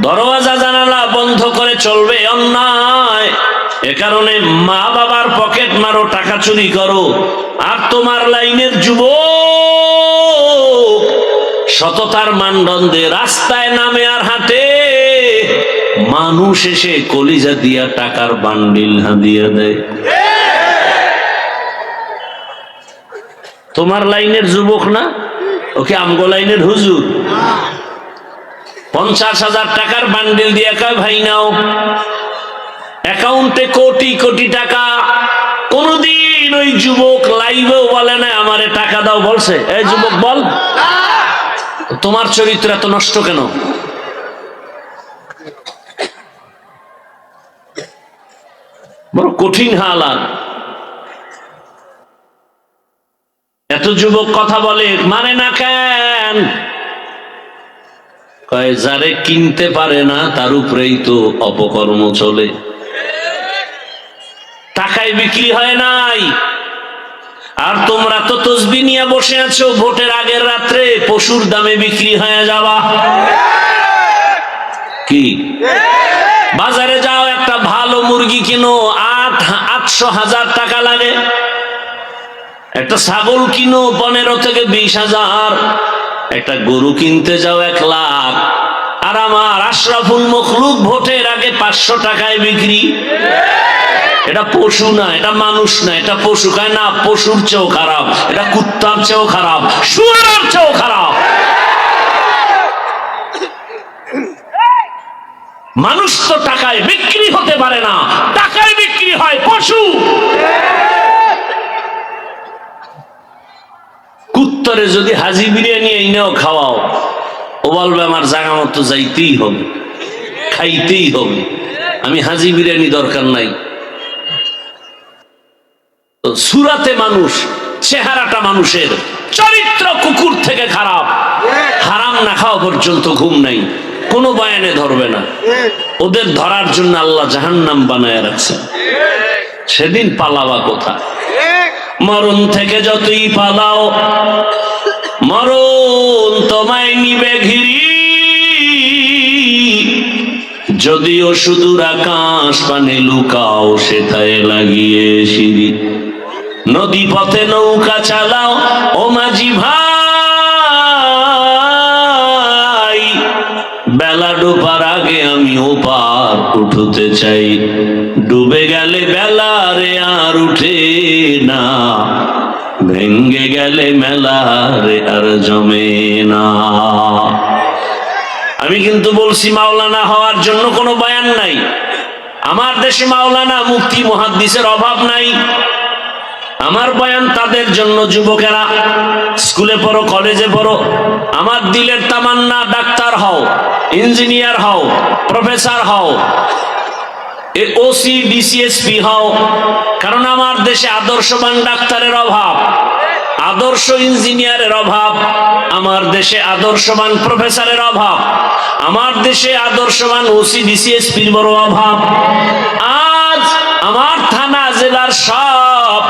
দরওয়াজা জানালা বন্ধ করে চলবে অন্যায়। এ কারণে মা বাবার পকেট মারো, টাকা চুরি করো। আর তোমার লাইনের যুবক সততার মানদণ্ডে রাস্তায় নামে আর হাঁটে, মানুষ এসে কলিজা দিয়া টাকার বান্ডিল হাদিয়া দেয়। তোমার লাইনের যুবক না, ওকে আমগো লাইনের হুজুর। 50,000 টাকার বান্ডিল দিয়ে কয় ভাই নাও, অ্যাকাউন্টে কোটি কোটি টাকা। কোনদিন ওই যুবক লাইভেও বলে না আমারে টাকা দাও, বলছে? এই যুবক বল, তোমার চরিত্র এত নষ্ট কেন? বড় কঠিন হালাত। এত যুবক কথা বলে, মানে না কেন? কয় যারে কিনতে পারে না তার উপরেই তো অপকর্ম চলে। টাকায় বিক্রি হয় নাই। আর তোমরা তো তসবি নিয়ে বসে আছো, ভোটের আগের রাত্রে পশুর দামে বিক্রি হয়ে যাওয়া। কি বাজারে যাও, একটা ভালো মুরগি কিনো 800,000 টাকা লাগে। একটা ছাগল কিনো 15 থেকে 20,000। একটা গরু কিনতে যাও 1 লাখ। আর আমার আশরাফুল মখলুক ভোটের আগে 500 টাকায় বিক্রি। এটা পশু না, এটা মানুষ না, এটা পশু। কয় না, পশুর চেয়েও খারাপ, এটা কুত্তার চেয়েও খারাপ, শুয়োরের চেয়েও খারাপ। মানুষ তো টাকায় বিক্রি হতে পারে না, টাকায় বিক্রি হয় পশু। কুত্তরে যদি হাজি বিরিয়ানি এনেও খাওয়াও, ও বলবে আমার জায়গা মতো যাইতেই হবে, খাইতেই হবে, আমি হাজি বিরিয়ানি দরকার নাই। সুরাতে মানুষ, চেহারাটা মানুষের, চরিত্র কুকুর থেকে খারাপ। হারাম না খাওয়া পর্যন্ত ঘুম নাই, কোনো বয়ানে ধরবে না। ওদের ধরার জন্য আল্লাহ জাহান্নাম বানায় রাখছে। সেদিন পালাবা কোথায়? মরণ থেকে যতই পালাও, মরণ তোমায় নিবে ঘিরি। যদিও সুদূর আকাশ পানে লুকাও, সেথায় লাগিয়ে সিঁড়ি। নদী পথে নৌকা চালাও ও মাঝি ভাই, বেলা ডোবার আগে আমি ওপার উঠতে চাই। ডুবে গেলে বেলা রে আর উঠে না, ভেঙ্গে গেলে মেলা রে আর জমে না। আমি কিন্তু বলছি মাওলানা হওয়ার জন্য কোনো বয়ান নাই। আমার দেশে মাওলানা মুফতি মুহাদ্দিসের অভাব নাই। আমার বয়ান তাদের জন্য, যুবকেরা স্কুলে পড়ো, কলেজে পড়ো, আমার দিলের তামান্না ডাক্তার হও, ইঞ্জিনিয়ার হও, প্রফেসর হও, ওসি ডিসিএসপি হও। কারণ আমার দেশে আদর্শবান ডাক্তারের অভাব, আদর্শ ইঞ্জিনিয়ারের অভাব, আমার দেশে আদর্শবান প্রফেসরের অভাব, আমার দেশে আদর্শবান ওসি ডিসিএসপির বড় অভাব। আজ আমার থানা জেলার সব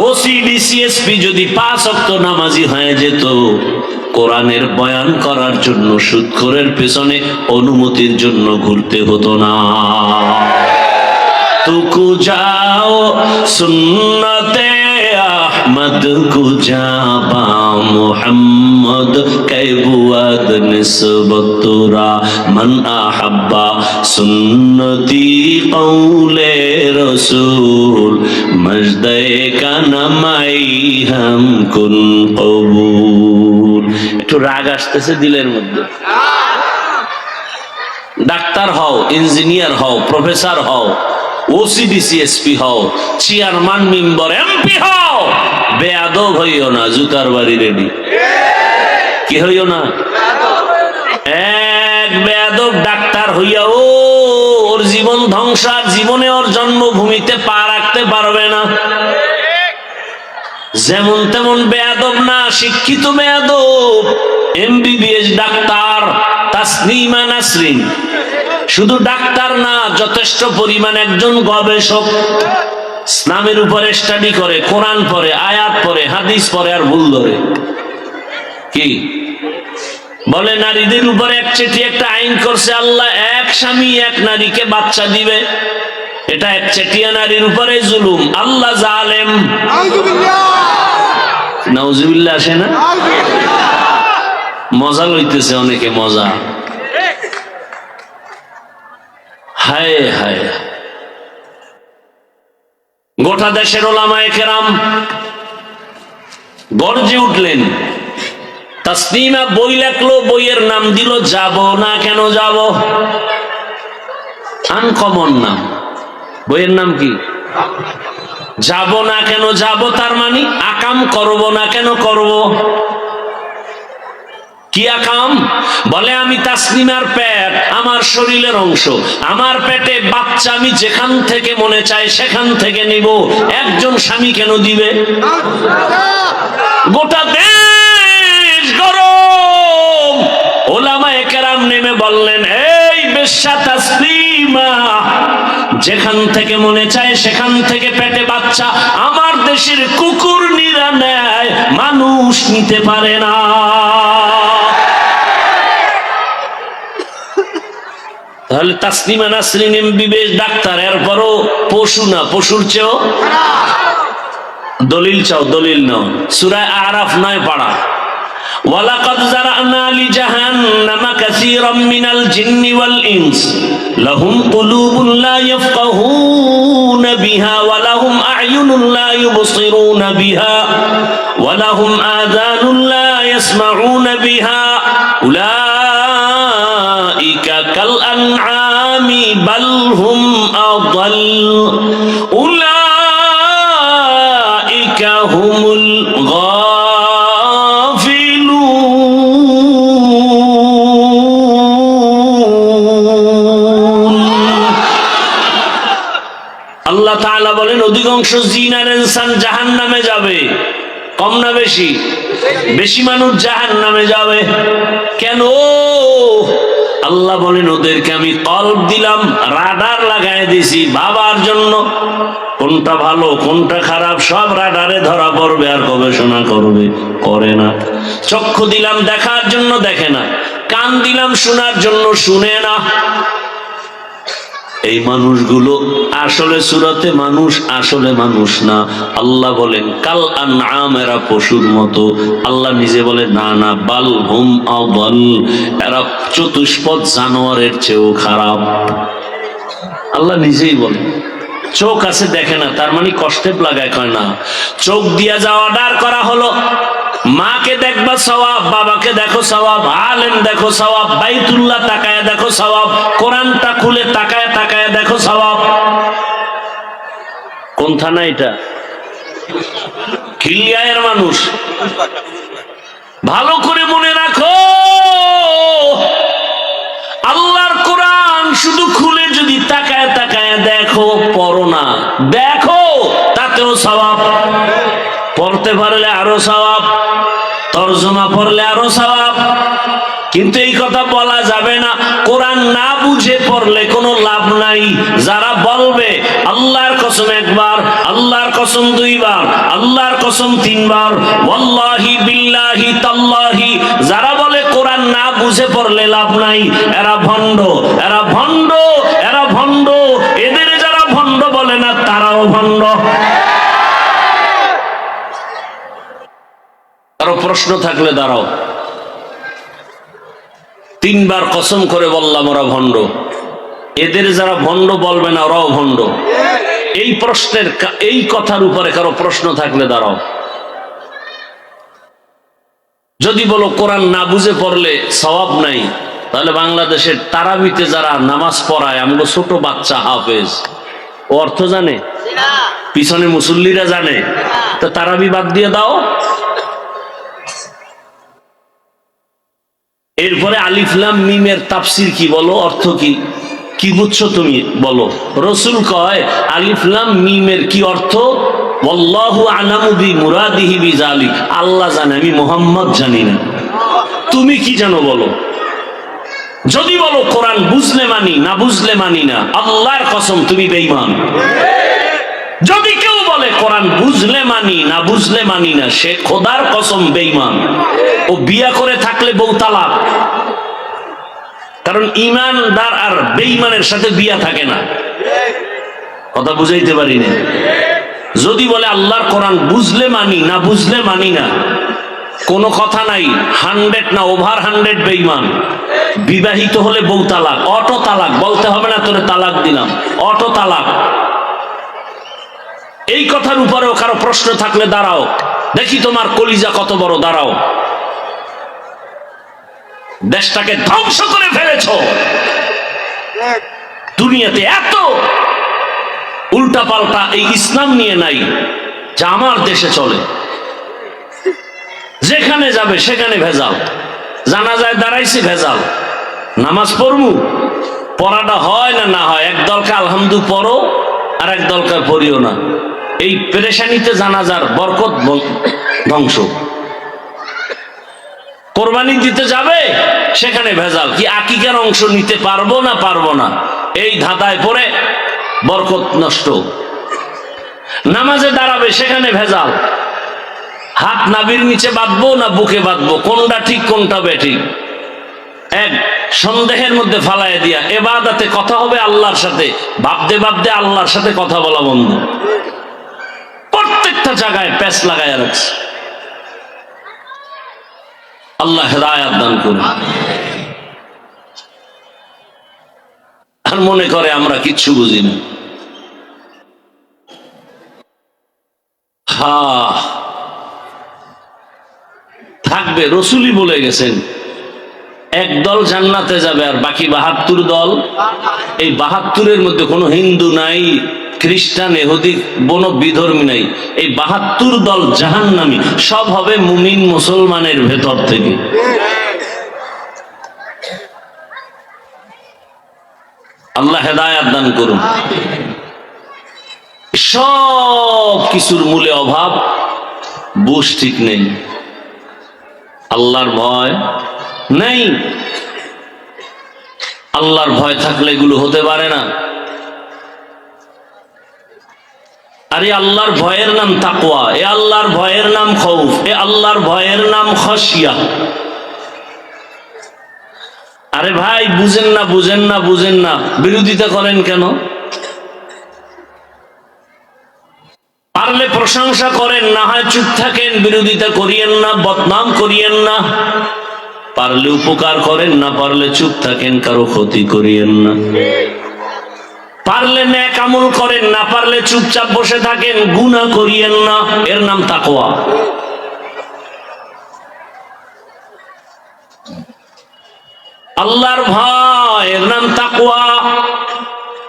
ওসি ডিসিএসপি যদি 5 ওয়াক্ত নামাজি হয়ে যেত, কোরআনের বয়ান করার জন্য সুদখোরের পেছনে অনুমতির জন্য ঘুরতে হতো না। তুকু যাও সুন্নতে আহমদ কুজাবা মুহাম্মদ কাইবুয়াদ নিসবতুরা মান আহাব্বা সুন্নতি কওলে রাসূল মজদে কানামাই হাম কুন কবুল। একটু রাগ আসতেছে দিলের মধ্যে। ডাক্তার হও, ইঞ্জিনিয়ার হও, প্রফেসর হও, ওসিডিসিএসপি হও, চেয়ারম্যান, মেম্বার, এমপি হও, বেয়াদব হইও না, জুতার বাড়ি রেডি। কি হইও না? এক বেয়াদব ডাক্তার হইয়া ওর জীবন ধ্বংস, আর জীবনে ওর জন্মভূমিতে পা রাখতে পারবে না। যেমন তেমন বেয়াদব না, শিক্ষিত বেয়াদব, এমবিবিএস ডাক্তার তাসনিমা নাসরিন শুধু ডাক্তার না, যথেষ্ট পরিমাণ একজন গবেষক, ইসলামের উপরে স্টাডি করে, কোরআন পড়ে, আয়াত পড়ে, হাদিস পড়ে, আর ভুল ধরে। কি বলে? নারীদের উপরে একচেটিয়া একটা আইন করছে আল্লাহ, এক স্বামী এক নারীকে বাচ্চা দিবে। এটা একচেটিয়া নারীর উপরে জুলুম, আল্লাহ জালেম। নাউজুবিল্লাহ আসে না? মজা লইতেছে অনেকে, মজা। হায় হায়, গোটা দেশের ওলামায়ে কেরাম গর্জে উঠলেন। তাসনিমা বই লেখলো, বইয়ের নাম দিল যাব না কেন যাব। আনকমন নাম, বইয়ের নাম কি? যাব না কেন যাব। তার মানে আকাম করব না কেন করব। কি আকাম? বলে আমি তাসনিমার পেট আমার শরীরের অংশ, আমার পেটে বাচ্চা আমি যেখান থেকে মনে চায় সেখান থেকে নিব। একজন স্বামী কেন দিবে? গোটা দেশ গরম। ওলামায়ে কেরাম নেমে বললেন, এই বেশ্যা তাসনিমা, যেখান থেকে মনে চায় সেখান থেকে পেটে বাচ্চা আমার দেশের কুকুর নিরা নেয়, মানুষ নিতে পারে না। তাহলে তাসনিমা নাসরিন এমবিবিএস ডাক্তার, এরপরও পশু না, পশুর চেয়েও। দলিল চাও, দলিল নাও। সূরা আরাফ 9 পারা। ওয়ালাকাদ যারানা লিজাহান্নামা কাসীরাম মিনাল জিন্নি ওয়াল ইনস লাহুম কুলুবুন লা ইয়াফকাহুনা বিহা ওয়া লাহুম আ'য়ুনুন লা ইউবসিরুনা বিহা ওয়া লাহুম আযানুন লা ইয়াসমাউনা বিহা উলাইকা কাল আনআমি বাল হুম আযাল উলাইকা হুমুল আল্লাহ তাআলা বলেন, অধিকাংশ জিন আর ইনসান জাহান্নামে যাবে। কম না বেশি? বেশি মানুষ জাহান্নামে যাবে। কেন? আল্লাহ বলেন, ওদেরকে আমি কলব দিলাম, রাডার লাগাই দিছি ভাবার জন্য। কোনটা ভালো কোনটা খারাপ সব রাডারে ধরা পড়বে, আর গবেষণা করবে, করে না। চক্ষু দিলাম দেখার জন্য, দেখে না। কান দিলাম শোনার জন্য, শুনে না। এই মানুষগুলো আসলে সূরাতে মানুষ, আসলে মানুষ না। আল্লাহ বলেন কাল আনআম, এরা পশুর মতো। আল্লাহ নিজে বলে না না, বাল হুম আযাল, এরা চতুষ্পদ জানোয়ারের চেয়েও খারাপ। আল্লাহ নিজেই বলে। চোখ আছে দেখে না, তার মানে কষ্টে লাগায়, কয় না। চোখ দিয়া যা অর্ডার করা হলো, মাকে দেখবা সওয়াব, বাবাকে দেখো সওয়াব, আলেম দেখো সওয়াব, বাইতুল্লাহ তাকায় দেখো সওয়াব, কোরআনটা খুলে তাকায় তাকায় দেখো সওয়াব। কোন থানা এটা? খিলগাঁয়ের মানুষ। ভালো করে মনে রাখো, আল্লাহর কোরআন শুধু খুলে যদি তাকায় তাকায় দেখো, পড়ো না, দেখো, তাতেও সওয়াব। পড়তে পারলে আরো সওয়াব, তরজমা পড়লে আরো সওয়াব। কিন্তু এই কথা বলা যাবে না কোরআন না বুঝে পড়লে কোনো লাভ নাই। যারা বলবে আল্লাহর কসম একবার, আল্লাহর কসম দুইবার, আল্লাহর কসম তিনবার, ওয়াল্লাহি বিল্লাহি তাল্লাহি, যারা বলে কোরআন না বুঝে পড়লে লাভ নাই, এরা ভণ্ড, এরা ভণ্ড, এরা ভণ্ড। এদের যারা ভণ্ড বলে না তারাও ভণ্ড। কারো প্রশ্ন থাকলে দাঁড়াও। তিনবার কসম করে বললাম ওরা ভণ্ড। এদের যারা ভণ্ড বলবে না ওরাও ভণ্ড। এই প্রশ্নের, এই কথার উপরে কারো প্রশ্ন থাকলে দাঁড়াও। যদি বলো কোরআন না বুঝে পড়লে সওয়াব নাই, তাহলে বাংলাদেশের তারাবিতে যারা নামাজ পড়ায়, আমগো ছোট বাচ্চা হাফেজ, ও অর্থ জানে? পিছনে মুসল্লিরা জানে? তো তারাবি বাদ দিয়ে দাও। এরপরে আলিফ লাম মিমের তাফসির কি বলো, অর্থ কি, কি বুঝছো তুমি বলো। রসুল কয় আলিফ লাম মিমের কি অর্থ? ওয়াল্লাহু আলামু বিমুরাদিহি বিযালিক, আল্লাহ জানে, আমি মুহাম্মদ জানি না। তুমি কি জানো বলো। যদি বলো কোরআন বুঝলে মানি, না বুঝলে মানি না, আল্লাহর কসম তুমি বেঈমান। যদি কেউ বলে কোরআন বুঝলে মানি, না বুঝলে মানি না, সে খোদার কসম বেঈমান। ও বিয়া করে থাকলে বউ তালাক। কারণ ঈমানদার আর বেঈমানের সাথে বিয়া থাকে না। কথা বুঝাইতে পারি না? যদি বলে আল্লাহর কোরআন বুঝলে মানি, না বুঝলে মানি না, কোনো কথা নাই, 100 না ওভার 100 বেঈমান। বিবাহিত হলে বউ তালাক, অটো তালাক, বলতে হবে না তোরে তালাক দিলাম, অটো তালাক। এই কথার উপরেও কারো প্রশ্ন থাকলে দাঁড়াও, দেখি তোমার কলিজা কত বড়, দাঁড়াও। দেশটাকে ধ্বংস করে ফেলেছ, দুনিয়াতে এত উল্টা পাল্টা এই ইসলাম নিয়ে নাই যা আমার দেশে চলে। যেখানে যাবে সেখানে ভেজাল। জানাজায় দাঁড়াইছি ভেজাল, নামাজ পড়মু, পড়াটা হয় না না হয়, এক দলকে আলহামদু পড়ো আর এক দলকে পড়িও না। এই পেরেশানিতে জানাজার বরকত ধ্বংস। কোরবানি দিতে যাবে সেখানে ভেজাল, কি আকিকার অংশ নিতে পারবো না পারবো না, এই ধাঁধায় পড়ে বরকত নষ্ট। নামাজে দাঁড়াবে সেখানে ভেজাল, হাত নাভির নিচে বাঁধবো না বুকে বাঁধবো, কোনটা ঠিক কোনটা বেঠিক, এক সন্দেহের মধ্যে ফালায় দিয়া এবাদতে কথা হবে আল্লাহর সাথে, ভাবতে ভাবতে আল্লাহর সাথে কথা বলা বন্ধ। প্রত্যেকটা জায়গায় প্যাচ লাগায় রাখছে। আল্লাহ হেদায়েত দান করুন। আর মনে করে আমরা কিচ্ছু বুঝি না। থাকবে, রসুলই বলে গেছেন একদল জান্নাতে যাবে আর বাকি 72 দল। এই 72-এর মধ্যে কোনো হিন্দু নাই, খ্রিস্টান, ইহুদি, কোনো বিধর্মী নাই। এই 72 দল জাহান্নামী, সব হবে মুমিন মুসলমানের ভেতর থেকে। আল্লাহ হেদায়েত দান করুন। সব কিছুর মূলে অভাব, বুঝ ঠিক নেই, আল্লাহর ভয় নেই। আল্লাহর ভয় থাকলে এগুলো হতে পারে না। আরে আল্লাহর ভয়ের নাম তাকওয়া, এ আল্লাহর ভয়ের নাম খৌফ, এ আল্লাহর ভয়ের নাম খশিয়া। আরে ভাই বুঝেন না, বুঝেন না, বুঝেন না, বিরোধিতা করেন কেন? পারলে প্রশংসা করেন, না হয় চুপ থাকেন, বিরোধিতা করিয়েন না, বদনাম করিয়েন না। পারলে উপকার করেন, না পারলে চুপ থাকেন, কারো ক্ষতি করিয়েন না। পারলে নেক আমল করেন, না পারলে চুপচাপ বসে থাকেন, গুনাহ করিয়েন না। এর নাম তাকওয়া। আল্লাহর ভয় এর নাম তাকওয়া।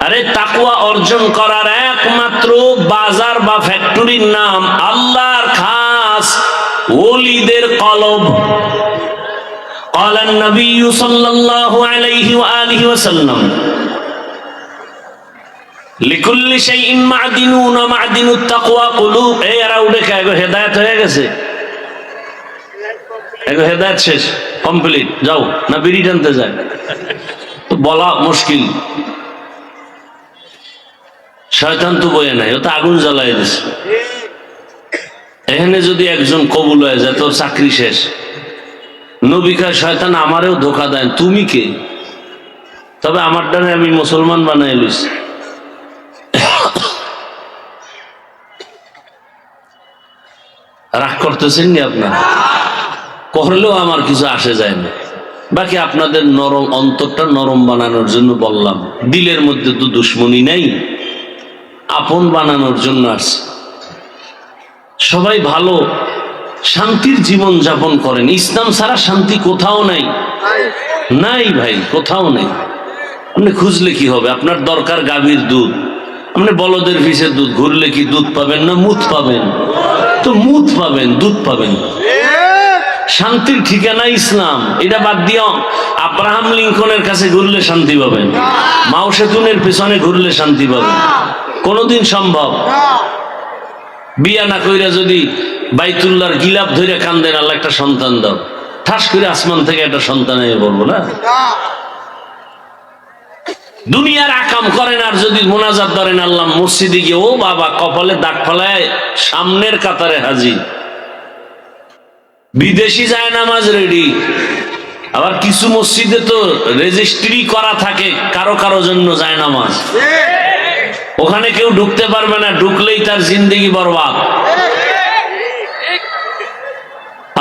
আরে তাকওয়া অর্জন করার একমাত্র বাজার বা ফ্যাক্টরির নাম আল্লাহর খাস ওলিদের কলব। قال النبي صلى الله عليه وآله وسلم لكل شيء معدن ومعدن التقوى قلوب। এই এরা উঠে কে গো, হেদায়েত হয়ে গেছে? এগো হেদায়েত শেষ, কমপ্লিট, যাও না বিড়ি টানতে যায়? তো বলা মুশকিল। শয়তান তো বয়ে নাই, ও তো আগুন জ্বালাই দিছে। এখানে যদি একজন কবুল হয়ে যায় তোর চাকরি শেষ। নবী কয় শয়তান আমারেও ধোকা দেন, তুমি কে? তবে আমার ডানে আমি মুসলমান বানাই লইছি। রাগ করতেছেন নি আপনার? করলেও আমার কিছু আসে যায় না। বাকি আপনাদের নরম অন্তরটা নরম বানানোর জন্য বললাম। দিলের মধ্যে তো দুশ্মনী নাই, আপন বানানোর জন্য আসছে। সবাই ভালো শান্তির জীবন যাপন করেন। ইসলাম ছাড়া শান্তি কোথাও নাই, নাই ভাই, কোথাও নেই। আপনি খুঁজলে কি হবে? আপনার দরকার গাভীর দুধ, আপনি বলদের পিছের দুধ ঘুরলে কি দুধ পাবেন না মুত পাবেন? তো মুত পাবেন, দুধ পাবেন। শান্তির ঠিকানা ইসলাম। এটা বাদ দিও আব্রাহাম লিঙ্কনের কাছে ঘুরলে শান্তি পাবেন, মাও সেতুনের পেছনে ঘুরলে শান্তি পাবেন। কোনদিন সম্ভব? বিয়া না কইরা যদি বাইতুল্লাহর গিলাপ ধরে কান্দেন, আল্লাহ একটা সন্তান দাও, ঠাস করে আসমান থেকে একটা সন্তান এনে বলবো না? দুনিয়ার আকাম করেন আর যদি মোনাজাত ধরেন আল্লাহ মসজিদে গিয়ে, ও বাবা কপালে দাগ ফলায় সামনের কাতারে হাজির। বিদেশি যায় নামাজ রেডি। আবার কিছু মসজিদে তো রেজিস্ট্রি করা থাকে কারো কারো জন্য যায় নামাজ, ওখানে কেউ ঢুকতে পারবে না, ঢুকলেই তার জিন্দেগি বরবাদ।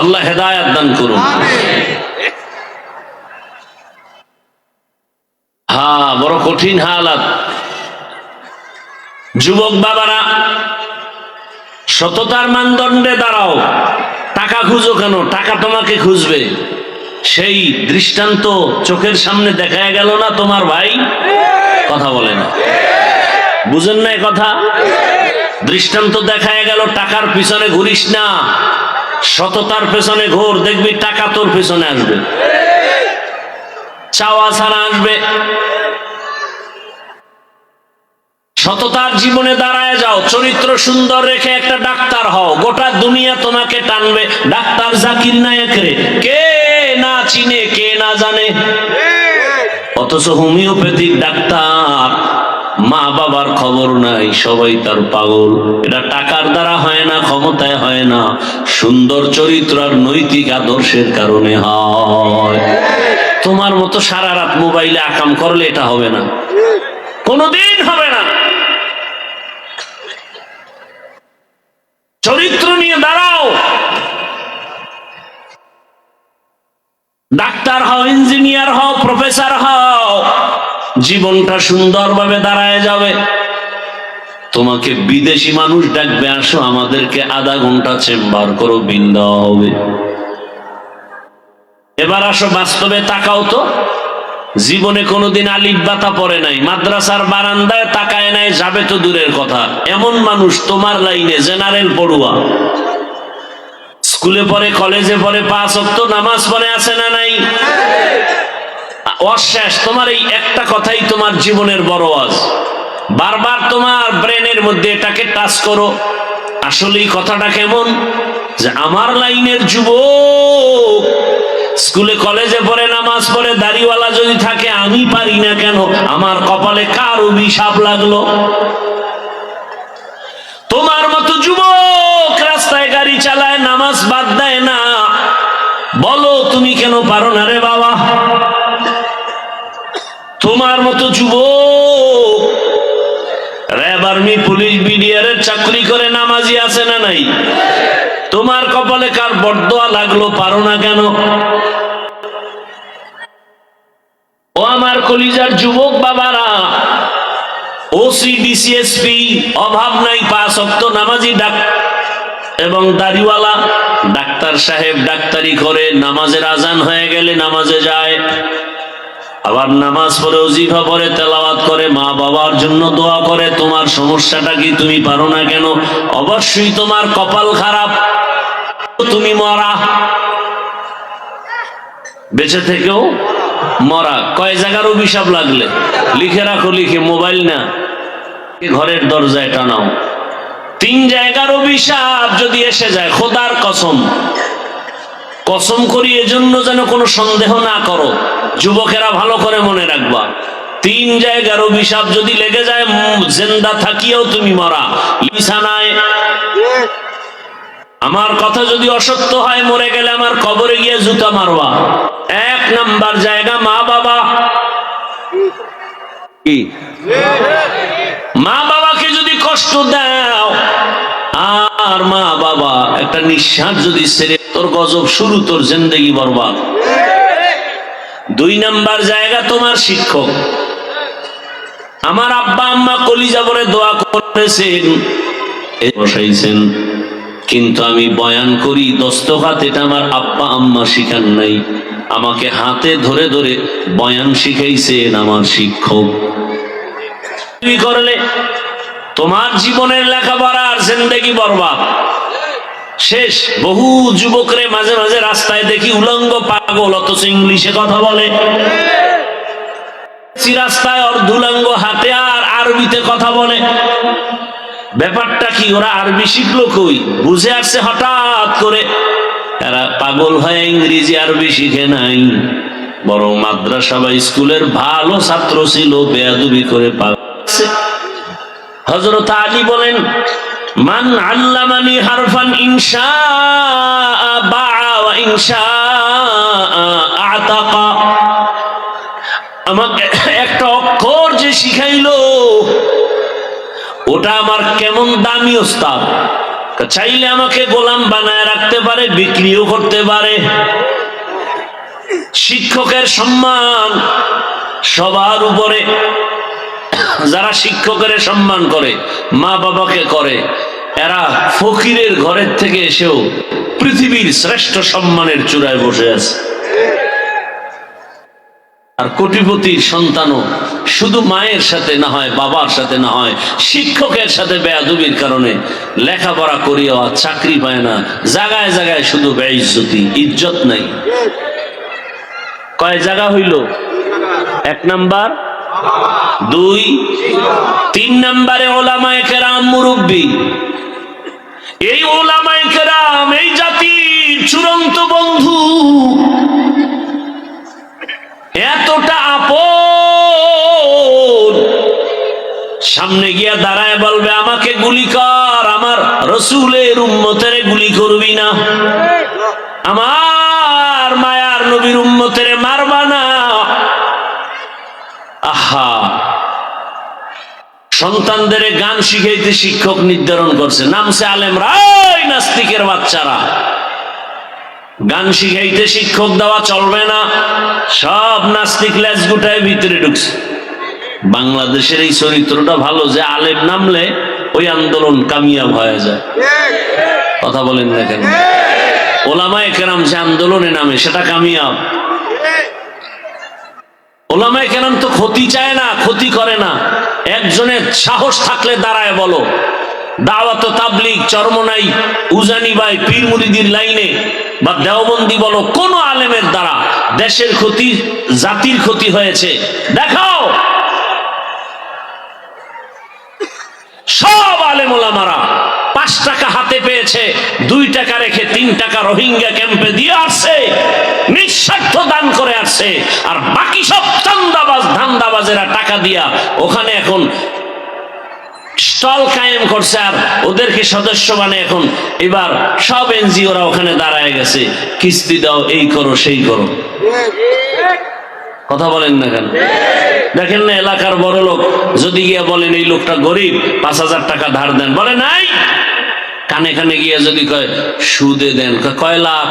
আল্লাহ হেদায়েত দান করুন। হ্যাঁ, বড় কঠিন হালাত। যুবক বাবারা, সততার মানদণ্ডে দাঁড়াও। টাকা খুঁজো কেন? টাকা তোমাকে খুঁজবে। সেই দৃষ্টান্ত চোখের সামনে দেখা গেল না তোমার ভাই? কথা বলে না, বুঝেন না কথা? দৃষ্টান্ত দেখা গেল, টাকার পিছনে ঘুরিস না, সততার পেছনে ঘোর, দেখবি টাকা তোর পেছনে আসবে, চাওয়া ছাড়া আসবে। সততার জীবনে দাঁড়ায় যাও, চরিত্র সুন্দর রেখে একটা ডাক্তার হও, গোটা দুনিয়া তোমাকে টানবে। ডাক্তার জাকির নায়েক রে কে না চিনে, কে না জানে, অথচ হোমিওপ্যাথিক ডাক্তার, মা বাবার খবর নাই, সবাই তার পাগল। এটা টাকার দ্বারা হয় না, ক্ষমতায় হয় না, সুন্দর চরিত্র আর নৈতিক আদর্শের কারণে হয়। তোমার মতো সারা রাত মোবাইলে আকাম করলে এটা হবে না, কোনোদিন হবে না। চরিত্র নিয়ে দাঁড়াও, ডাক্তার হও, ইঞ্জিনিয়ার হও, প্রফেসর হও, জীবনটা সুন্দরভাবে দাঁড়ায় যাবে। তোমাকে বিদেশি মানুষ ডাকবে, আসো আমাদেরকে আধা ঘন্টা চেম্বার করো, বিল দেওয়া হবে। এবার আসো বাস্তবে তাকাও তো, জীবনে কোনোদিন আলিফ বাতা পড়ে নাই, মাদ্রাসার বারান্দায় তাকায় নাই, যাবে তো দূরের কথা। এমন মানুষ তোমার লাইনে জেনারেল পড়ুয়া, স্কুলে পড়ে, কলেজে পড়ে, 5 ওয়াক্ত নামাজ পড়ে, আছে না নাই? অশেষ। তোমার এই একটা কথাই তোমার জীবনের বড় ওয়াজ। বারবার তোমার ব্রেনের মধ্যে এটাকে টাচ করো, আসলে এই কথাটা কেমন, যে আমার লাইনের যুবক স্কুলে কলেজে পড়ে, নামাজ পড়ে, দাড়িওয়ালা যদি থাকে, আমি পারি না কেন? আমার কপালে কার অভিশাপ লাগলো? তোমার মতো যুবক রাস্তায় গাড়ি চালায়, নামাজ বাদ দেয় না, বলো তুমি কেন পারো না রে বাবা? তোমার মতো যুবক র্যাব, আর্মি, পুলিশ, বিডিআরের চাকরি করে, নামাজি আছে না নাই? তোমার কপালে কার বরদোয়া লাগলো, পারো না কেন? ও আমার কলিজার যুবক বাবারা, ওসি, ডিসিএসপি অভাব নাই, 5 ওয়াক্ত নামাজি এবং দাড়িওয়ালা। ডাক্তার সাহেব ডাক্তারি করে, নামাজের আজান হয়ে গেলে নামাজে যায়। আবার নামাজ পড়ে, ওজিফা পড়ে, তেলাওয়াত করে, মা বাবার জন্য দোয়া করে। তোমার সমস্যাটা কি? তুমি পারো না কেন? অবশ্যই তোমার কপাল খারাপ, তুমি মরা। বেঁচে থেকেও মরা। কয় জায়গার অভিশাপ লাগলে লিখে রাখো, লিখে, মোবাইল না, ঘরের দরজায় টানাও। 3 জায়গার অভিশাপ যদি এসে যায়, খোদার কসম, কসম করি এজন্য যেন কোনো সন্দেহ না করো, যুবকেরা ভালো করে মনে রাখবা। 3 জায়গার অভিশাপ যদি লেগে যায়, জিন্দা থাকিয়েও তুমি মরা। বিছানায়, আমার কথা যদি অসত্য হয়, মরে গেলে আমার কবরে গিয়ে জুতা মারবা। 1 নাম্বার জায়গা মা বাবা। কি? মা বাবাকে যদি কষ্ট দাও, আর মা বাবা একটা নিঃশ্বাস যদি ছেড়ে, তোর গজব শুরু, তোর জিন্দেগি বরবাদ। 2 নাম্বার জায়গা তোমার শিক্ষক। আমার আব্বা আম্মা কলিজা ভরে দোয়া করেছেন, বসাইছেন, কিন্তু আমি বয়ান করি দস্তখাত, এটা আমার আব্বা আম্মা শিখান নাই, আমাকে হাতে ধরে ধরে বয়ান শিখাইছেন আমার শিক্ষক। তুমি করলে তোমার জীবনের লেখাপড়ার জিন্দেগি বরবাদ, শেষ। বহু যুবকরে মাঝে মাঝে রাস্তায় দেখি উলঙ্গ পাগল, অথচ ইংলিশে কথা বলে। রাস্তায় অর্ধুলঙ্গ হাতে আর আরবিতে কথা বলে। ব্যাপারটা কি? ওরা আরবি শিখলো কই? বুঝে আসছে হঠাৎ করে। এরা পাগল হয়ে ইংরেজি আরবি শিখে নাই, বরং মাদ্রাসা বা স্কুলের ভালো ছাত্র ছিল, বেয়াদবি করে পাগল। হযরত আলী বলেন, মান আল্লামানি হারফান ইনশাআ বাআ ওয়া ইনশাআ আতাকা। আমাকে একটা অক্ষর যে শিখাইলো, ওটা আমার কেমন দামি ওস্তাদ, চাইলে আমাকে গোলাম বানায় রাখতে পারে, বিক্রিও করতে পারে। শিক্ষকের সম্মান সবার উপরে। যারা শিক্ষকের সম্মান করে, মা বাবাকে করে, এরা ফকিরের ঘরের থেকে এসেও পৃথিবীর শ্রেষ্ঠ সম্মানের চূড়ায় বসে আছে। আর কোটিপতির সন্তানও শুধু মায়ের সাথে না হয়, বাবার সাথে না হয়, শিক্ষকের সাথে বেয়াদবির কারণে লেখাপড়া করিও আর চাকরি পায় না। জায়গায় জায়গায় শুধু বেইজ্জতি, ইজ্জত নাই। কয় জায়গা হইল? 1 নাম্বার, 2, 3 নাম্বারে ওলামায়ে কেরাম, মুরব্বী। এই ওলামায়ে কেরাম এই জাতির চূড়ান্ত বন্ধু, এতটা আপন। সামনে গিয়া দাঁড়ায় বলবে, আমাকে গুলি কর, আমার রসুলের উম্মতের গুলি করবি না, আমার মায়ার নবীর উম্মতের মারবা না। আহা, সন্তানদের গান শিখাইতে শিক্ষক নির্ধারণ করছে, নামছে আলেমরা। এই নাস্তিকের বাচ্চারা, গান শিখাইতে শিক্ষক দেওয়া চলবে না। সব নাস্তিক লেজ গুটায় ভিতরে ঢুকছে। বাংলাদেশের এই চরিত্রটা ভালো যে আলেম নামলে ওই আন্দোলন কামিয়াব হয়ে যায়। কথা বলেন না কেন? ওলামায়ে কেরাম যে আন্দোলনে নামে সেটা কামিয়াব। ওলামায়ে কেরাম তো ক্ষতি চায় না, ক্ষতি করে না। একজনের সাহস থাকলে দাঁড়ায় বলো, দাওয়াত তাবলীগ, চরমনাই, উজানি ভাই, পীর মুরিদির লাইনে বা দেওবন্দি বলো, কোন আলেমের দ্বারা দেশের ক্ষতি, জাতির ক্ষতি হয়েছে দেখাও। সব আলেম ওলামারা 5 টাকা হাতে পেয়েছে, 2 টাকা রেখে 3 টাকা রোহিঙ্গা ক্যাম্পে দিয়ে আসছে, নিঃস্বার্থ দান করে আসছে। আর বাকি সব চান্দাবাজ, ধান্দাবাজেরা টাকা দিয়া ওখানে এখন স্টল কায়েম করছে, আর ওদেরকে সদস্য বানিয়ে এখন এবার সব এনজিওরা ওখানে দাঁড়ায় গেছে, কিস্তি দাও, এই করো, সেই করো। কথা বলেন না কেন? দেখেন না এলাকার বড় লোক যদি গিয়া বলেন এই লোকটা গরিব, 5000 টাকা ধার দেন, বলে নাই। কানে কানে গিয়া যদি কয় সুদে দেন, কয় লাখ,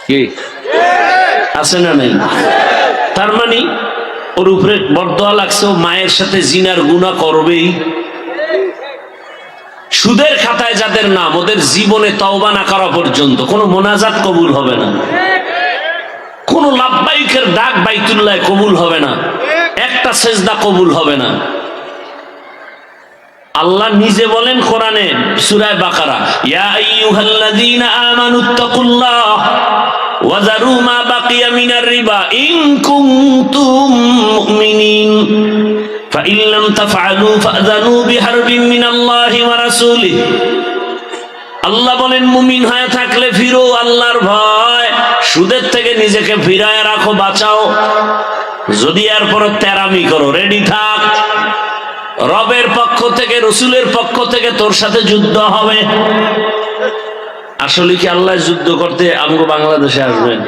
কি আছে না নাই? তার মানে ওর উপরে বরদোয়া লাগছে, ও মায়ের সাথে জিনার গুনাহ করবেই। সুদের খাতায় যাদের নাম, ওদের জীবনে তওবা না করা পর্যন্ত কোনো মোনাজাত কবুল হবে না, কোন কোনো লাব্বাইকের ডাক বাইতুল্লাহ কবুল হবে না, একটা সেজদা কবুল হবে না। আল্লাহ নিজে বলেন কোরআনে সূরা বাকারা, ইয়া আইয়ুহাল্লাযীনা আমানুত্তাকুল্লাহ ওয়া যারু মা বাকিয়া মিনার রিবা ইন কুনতুম মুমিনিন ফাইন লাম তাফআলু ফাযানু বিহারবিন মিনাল্লাহি ওয়া রাসূলিহি। আল্লাহ বলেন মুমিন হয়ে থাকলে ফিরো আল্লাহর ভয়, সুদের থেকে নিজেকে ফিরায় রাখো, বাঁচাও। যদি এরপর তেরামি করো, রেডি থাক, রবের পক্ষ থেকে রসুলের পক্ষ থেকে তোর সাথে যুদ্ধ হবে। আসলে কি আল্লাহ যুদ্ধ করতে আমগো বাংলাদেশে আসবেন?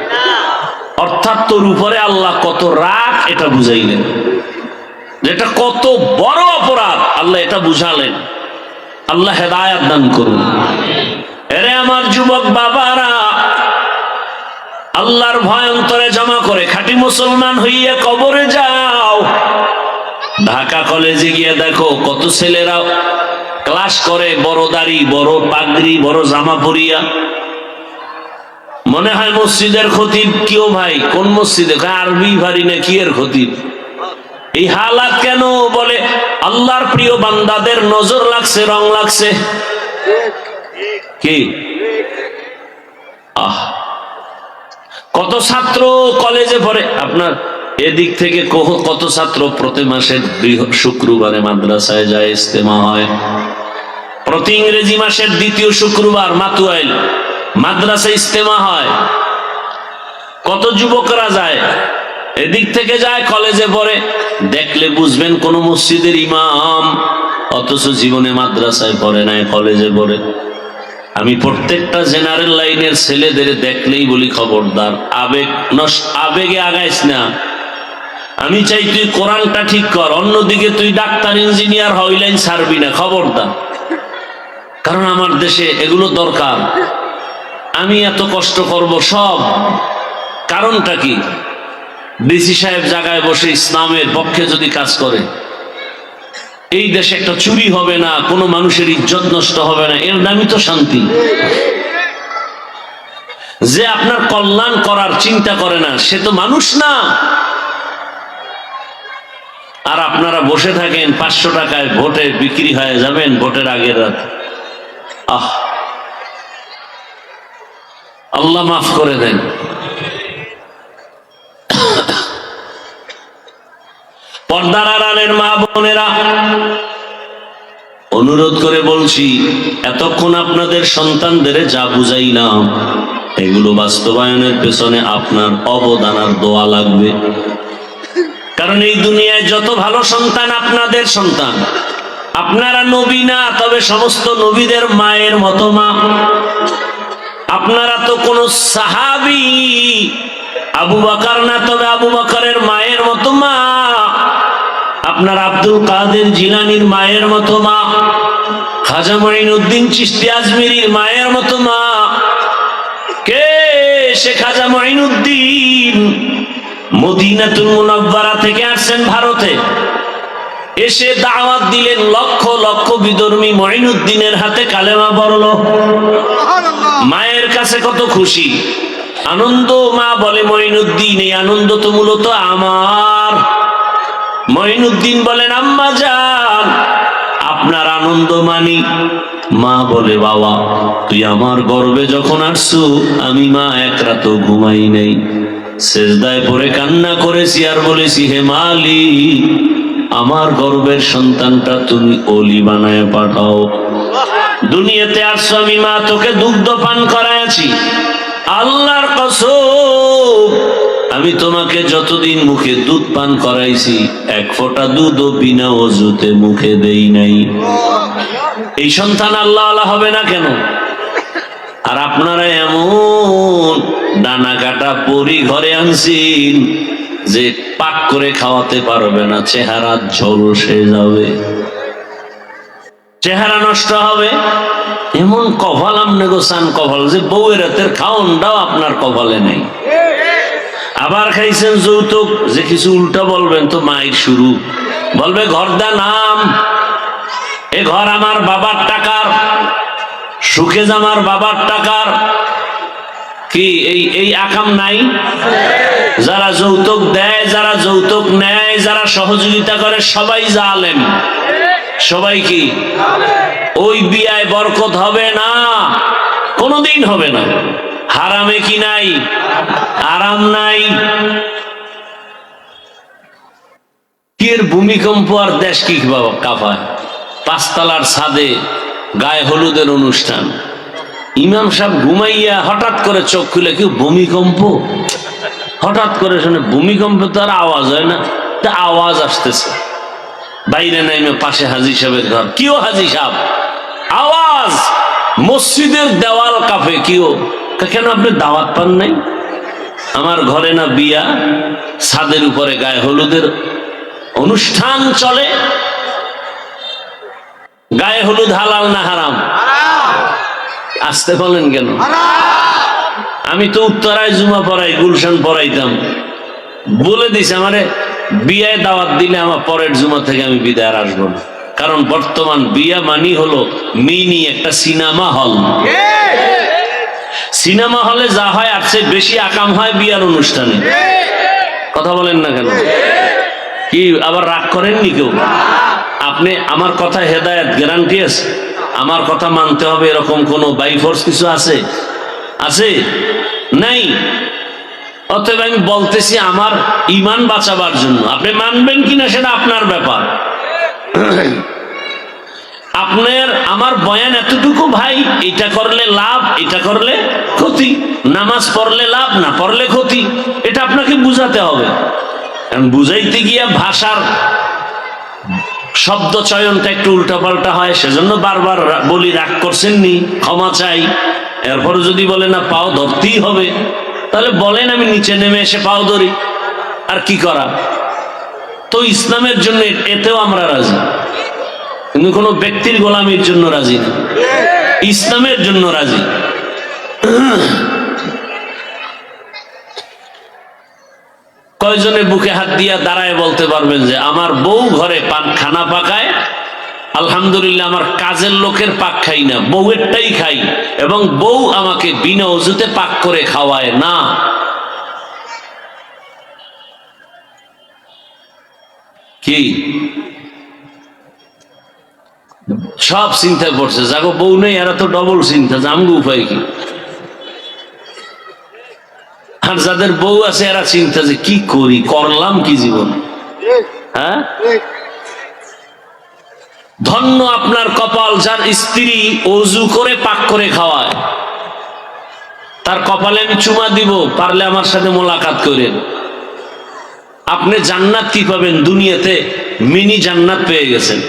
অর্থাৎ তোর উপরে আল্লাহ কত রাগ এটা বুঝাইলেন, যেটা কত বড় অপরাধ আল্লাহ এটা বুঝালেন। আল্লাহ হেদায়েত দান করুন। এরে আমার যুবক বাবারা, আল্লাহর ভয় অন্তরে জমা করে খাঁটি মুসলমান হইয়া কবরে যাও। ঢাকা কলেজে গিয়ে দেখো কত ছেলেরা ক্লাস করে, বড় দাড়ি, বড় পাগড়ি, বড় জামা পরিয়া, মনে হয় মসজিদের খতিব। কেউ ভাই কোন মসজিদে? আরবি ভারী না কি এর খতিব? এই হালাত কেন? বলে আল্লাহর প্রিয় বান্দাদের নজর লাগছে, রং লাগছে। কি কত ছাত্র কলেজে পড়ে আপনার এদিক থেকে, কত ছাত্র প্রতি মাসের শুক্রবারে মাদ্রাসায় যায়, ইস্তেমা হয়। প্রতি ইংরেজি মাসের দ্বিতীয় শুক্রবার মাতুয়াইল মাদ্রাসায় ইস্তেমা হয়। কত যুবকরা যায়, এদিক থেকে যায়, কলেজে পড়ে। দেখলে বুঝবেন কোন মসজিদের ইমাম, অথচ জীবনে মাদ্রাসায় পড়ে নাই, কলেজে পড়ে। আমি প্রত্যেকটা জেনারেল লাইনের ছেলেদের দেখলেই বলি খবরদার, আবেগে আগাইস না। আমি চাই তুই কোরআনটা ঠিক কর, অন্যদিকে তুই ডাক্তার ইঞ্জিনিয়ার হই, লাইন ছাড়বি না, খবরদার। কারণ আমার দেশে এগুলো দরকার। আমি এত কষ্ট করব সব কারণটা কি? ডিসি সাহেব জায়গায় বসে ইসলামের পক্ষে যদি কাজ করে, এই দেশে একটা চুরি হবে না, কোনো মানুষের ইজ্জত নষ্ট হবে না, এর নামই তো শান্তি। যে আপনার কল্যাণ করার চিন্তা করে না, সে তো মানুষ না। আর আপনারা বসে থাকেন 500 টাকায় ভোটে বিক্রি হয়ে যাবেন ভোটের আগের রাত। আল্লাহ মাফ করে দেন। পর্দার আড়ালের মা বোনেরা, অনুরোধ করে বলছি, এতক্ষণ আপনাদের সন্তানদের যা বুঝাইলাম, এগুলো বাস্তবায়নের পেছনে আপনার অবদান আর দোয়া লাগবে। কারণ এই দুনিয়ায় যত ভালো সন্তান আপনাদের সন্তান। আপনারা নবী না, তবে সমস্ত নবীদের মায়ের মতো মা। আপনারা তো কোন সাহাবী আবু বকর না, তবে আবু বকরের মায়ের মতো মা। আপনার আব্দুল কাদের জিলানীর মায়ের মতো মা, খাজা মঈনুদ্দিন চিশতি আজমিরির মায়ের মতো মা। কে সে খাজা মঈনুদ্দিন? মদিনাতুল মুনাওয়ারা থেকে আসছেন ভারতে, এসে দাওয়াত দিলেন, লক্ষ লক্ষ বিধর্মী মঈনুদ্দিনের হাতে কালেমা পড়ল। মায়ের কাছে কত খুশি, আনন্দ। মা বলে মঈনুদ্দিন, এই আনন্দ তো মূলত আমার। মঈনুদ্দিন বলেন, আম্মা জান, আপনার আনন্দ মানি। মা বলে, বাবা তুই আমার গর্ভে যখন আসছু, আমি মা এক রাতও ঘুমাই নাই, সেজদায় পড়ে কান্না করেছি আর বলেছি, হে মালিক, আমার গর্ভের সন্তানটা তুমি ওলি বানায় পাঠাও। দুনিয়াতে আসছো আমি মা তোকে দুগ্ধ পান করাইছি, আল্লাহর কসম আমি তোমাকে যতদিন মুখে দুধ পান করাইছি, এক ফোঁটা দুধও বিনা ওযুতে মুখে দেই নাই। এই সন্তান আল্লাহ আল্লাহ হবে না কেন? আর আপনারা এমন ডানা কাটা পরি ঘরে আনছেন যে পাক করে খাওয়াতে পারবে না, চেহারা ঝলসে যাবে, চেহারা নষ্ট হবে। এমন কপাল আমনে গোসান কপাল যে বউয়ের হাতের খাওনটাও আপনার কপালে নেই। আবার খাইছেন যৌতুক, যে কিছু উল্টা বলবেন তো মায়ের শুরু, বলবে ঘরদা নাম, এ ঘর আমার বাবার টাকার, সুখেজ আমার বাবার টাকার। কি এই এই আকাম নাই? যারা যৌতুক দেয়, যারা যৌতুক নেয়, যারা সহযোগিতা করে, সবাই জালেম। সবাই কি? ওই বিয়ায় বরকত হবে না, কোনোদিন হবে না। হারামে কি নাই? আরাম নাই। এর ভূমিকম্প আর দেশ কি বাবা কাঁপায়। পাঁচতলার ছাদে গায়ে হলুদের অনুষ্ঠান, ইমাম সাহেব ঘুমাইয়া হঠাৎ করে চোখ খুলে, কেউ ভূমিকম্প? হঠাৎ করে শুনে ভূমিকম্প, তো আর আওয়াজ হয় না, তা আওয়াজ আসতেছে। বাইরে নাইমে পাশে হাজী সাহেবের ঘর, কিও হাজী সাহেব? আওয়াজ, মসজিদের দেওয়াল কাঁপে। কিও? কেন আপনি দাওয়াত পান নাই? আমার ঘরে না বিয়া, ছাদের উপরে গায়ে হলুদের অনুষ্ঠান চলে। গায়ে হলুদ হালাল না হারাম? আসতে বলেন কেন? আমি তো উত্তরায় জুমা পড়াই, গুলশান পড়াইতাম, বলে দিছে আমারে বিয়ায় দাওয়াত দিলে আমার পরের জুমা থেকে আমি বিদায় আসবো না। কারণ বর্তমান বিয়া মানি হলো মিনি একটা সিনেমা হল। সিনেমা হলে যা হয় আর চেয়ে বেশি আকাম হয় বিয়ার অনুষ্ঠানে। কথা বলেন না কেন? কি আবার রাগ করেননি কেউ? আপনি আমার কথা হেদায়েত গ্যারান্টি আছে? আমার কথা মানতে হবে এরকম কোন বাই ফোর্স কিছু আছে? আছে? নাই। অতএব আমি বলতেছি আমার ঈমান বাঁচাবার জন্য। আপনি মানবেন কিনা সেটা আপনার ব্যাপার। আপনার আমার বয়ান এতটুকু, ভাই এটা করলে লাভ, এটা করলে ক্ষতি, নামাজ পড়লে লাভ, না পড়লে ক্ষতি, এটা আপনাকে বুঝাতে হবে। বুঝাইতে গিয়া ভাষার শব্দ চয়নটা একটু উল্টাপাল্টা হয়, সেজন্য বারবার বলি, রাগ করছেন নি, ক্ষমা চাই। এরপরে যদি বলে না পাও ধরতেই হবে, তাহলে বলেন, আমি নিচে নেমে এসে পাও ধরি। আর কি করা? তো ইসলামের জন্য এতেও আমরা রাজি, কিন্তু কোনো ব্যক্তির গোলামির জন্য রাজি না, ইসলামের জন্য রাজি। কয়জনে বুকে হাত দিয়া দাঁড়ায় বলতে পারবেন যে আমার বউ ঘরে খানা পাকায়, আলহামদুলিল্লাহ, আমার কাজের লোকের পাক খাই না, বউয়েরটাই খাই, এবং বউ আমাকে বিনা ওযুতে পাক করে খাওয়ায় না? কি সব চিন্তায় পড়ছে, যাগো বউ নেই এরা তো ডবল চিন্তা, জামগো উপায় কি? আর যাদের বউ আছে এরা চিন্তা যে কি করি, করলাম কি জীবন। হ্যাঁ, ধন্য আপনার কপাল যার স্ত্রী ওযু করে পাক করে খাওয়ায়। তার কপালে আমি চুমা দিব, পারলে আমার সাথে মোলাকাত করেন। আপনি জান্নাত কি পাবেন? দুনিয়াতে মিনি জান্নাত পেয়ে গেছেন।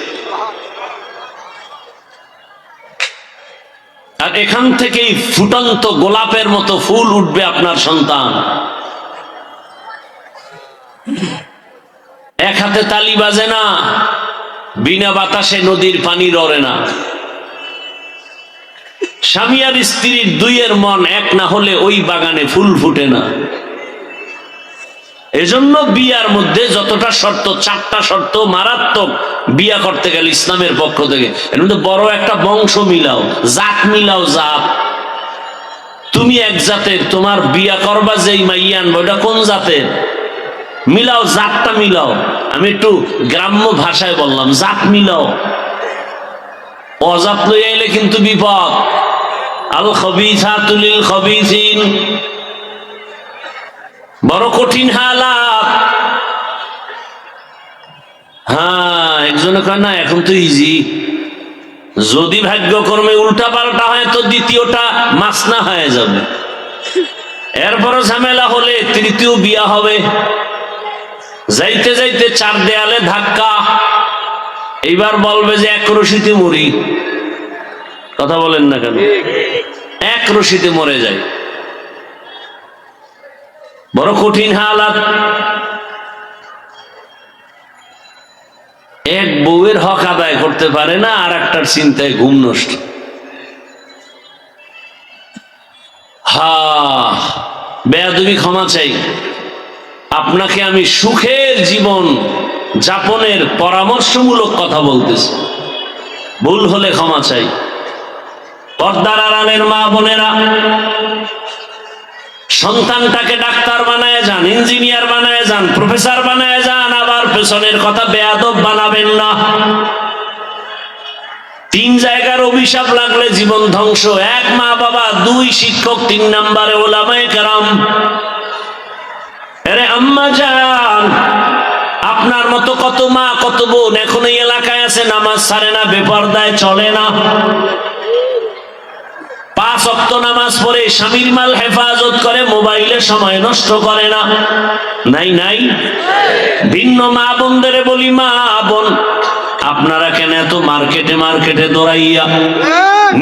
আর এখান থেকেই ফুটন্ত গোলাপের মতো ফুল উঠবে আপনার সন্তান। এক হাতে তালি বাজে না, বিনা বাতাসে নদীর পানি লড়ে না। স্বামী আর স্ত্রীর দুইয়ের মন এক না হলে ওই বাগানে ফুল ফুটে না। এজন্য বিয়ার মধ্যে যতটা শর্ত, 4টা শর্ত মারাত্মক। বিয়া করতে গেলে ইসলামের পক্ষ থেকে এর মধ্যে বড় একটা বংশ মিলাও, জাত মিলাও। জাত, তুমি এক জাতের, তোমার বিয়া করবা যেই মাইয়া আনবো ওটা কোন জাতের, মিলাও, জাতটা মিলাও। আমি একটু গ্রাম্য ভাষায় বললাম, জাত মিলাও। অজাত লই আইলে কিন্তু বিপদ। আল খবিসাতু লিল খবিসিন, বড় কঠিন হালাত। হ্যাঁ, একজনে কয় না এখন তো ইজি, যদি ভাগ্যক্রমে উল্টা পাল্টা হয় তো দ্বিতীয়টা মাসনা হয়ে যাবে, এরপরও ঝামেলা হলে তৃতীয় বিয়া হবে। যাইতে যাইতে 4 দেয়ালে ধাক্কা, এইবার বলবে যে এক রশিতে মরি। কথা বলেন না কেন? এক রশিতে মরে যায়। বড় কঠিন হালাত। এক বউয়ের হক আদায় করতে পারে না, আর একটার চিন্তায় ঘুম নষ্ট। বেয়াদবি, ক্ষমা চাই। আপনাকে আমি সুখের জীবন যাপনের পরামর্শমূলক কথা বলতেছি, ভুল হলে ক্ষমা চাই। পর্দার আড়ালের মা বোনেরা, সন্তানটাকে ডাক্তার বানায় যান, ইঞ্জিনিয়ার বানায় যান, প্রফেসর বানায় যান, আবার পেছনের কথা বেয়াদব বানাবেন না। 3 জায়গার অভিশাপ লাগলে জীবন ধ্বংস। 1 মা বাবা, 2 শিক্ষক, 3 নম্বরে ওলামায়ে কেরাম। আরে আম্মা জান, আপনার মতো কত মা কত বোন এখন এই এলাকায় আছে, নামাজ ছাড়ে না, বেপরদায় চলে না, 5 ওয়াক্ত নামাজ পড়ে, স্বামীর মাল হেফাজত করে, মোবাইলে সময় নষ্ট করে না। নাই নাই? ভিন্ন মা বোনদের বলি, মা বোন আপনারা কেন এত মার্কেটে দৌড়াইয়া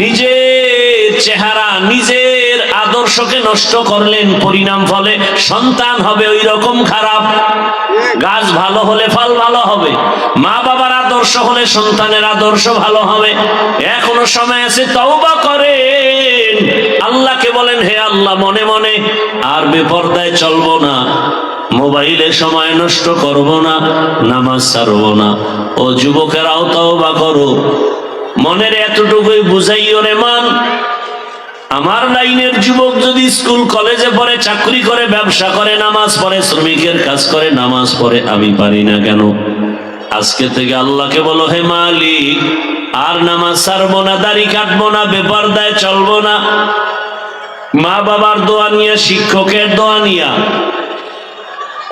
নিজের চেহারা নিজের আদর্শকে নষ্ট করলেন? পরিণাম ফলে সন্তান হবে ওই রকম খারাপ। গাছ ভালো হলে ফল ভালো হবে, মা বাবার আদর্শ হলে সন্তানের আদর্শ ভালো হবে। এখনো সময় আছে, তওবা করেন, আল্লাহকে বলেন, হে আল্লাহ, মনে মনে আর বেপরদায় চলবো না, মোবাইলে সময় নষ্ট করব না, নামাজ ছাড়বো না। ও যুবকেরাও তওবা করো, মনের এতটুকুই বুঝাইও রে মান। আমার লাইনের যুবক যদি স্কুল কলেজে পড়ে, চাকরি করে, ব্যবসা করে, নামাজ পড়ে, শ্রমিকের কাজ করে, নামাজ পড়ে, আমি পারি না কেন? আজকে থেকে আল্লাহকে বলো, হে মালিক, আর নামাজ ছাড়বো না, দাড়ি কাটবো না, বেপরদায় চলবো না, মা বাবার দোয়া নিয়া, শিক্ষকের দোয়া নিয়া,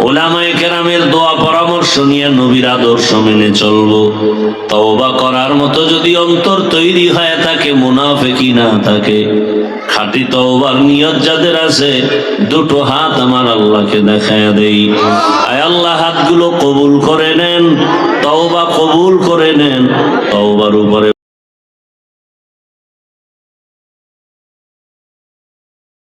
ওলামায়ে কেরামের দোয়া পরামর্শ নিয়ে নবীর আদর্শ মেনে চলবো। তওবা করার মতো যদি অন্তর তৈরি হয়ে থাকে, মুনাফিকি না থাকে, খাঁটি তওবার নিয়ত যাদের আছে, 2 হাত আমার আল্লাহকে দেখায় দেই। আয় আল্লাহ, হাতগুলো কবুল করে নেন।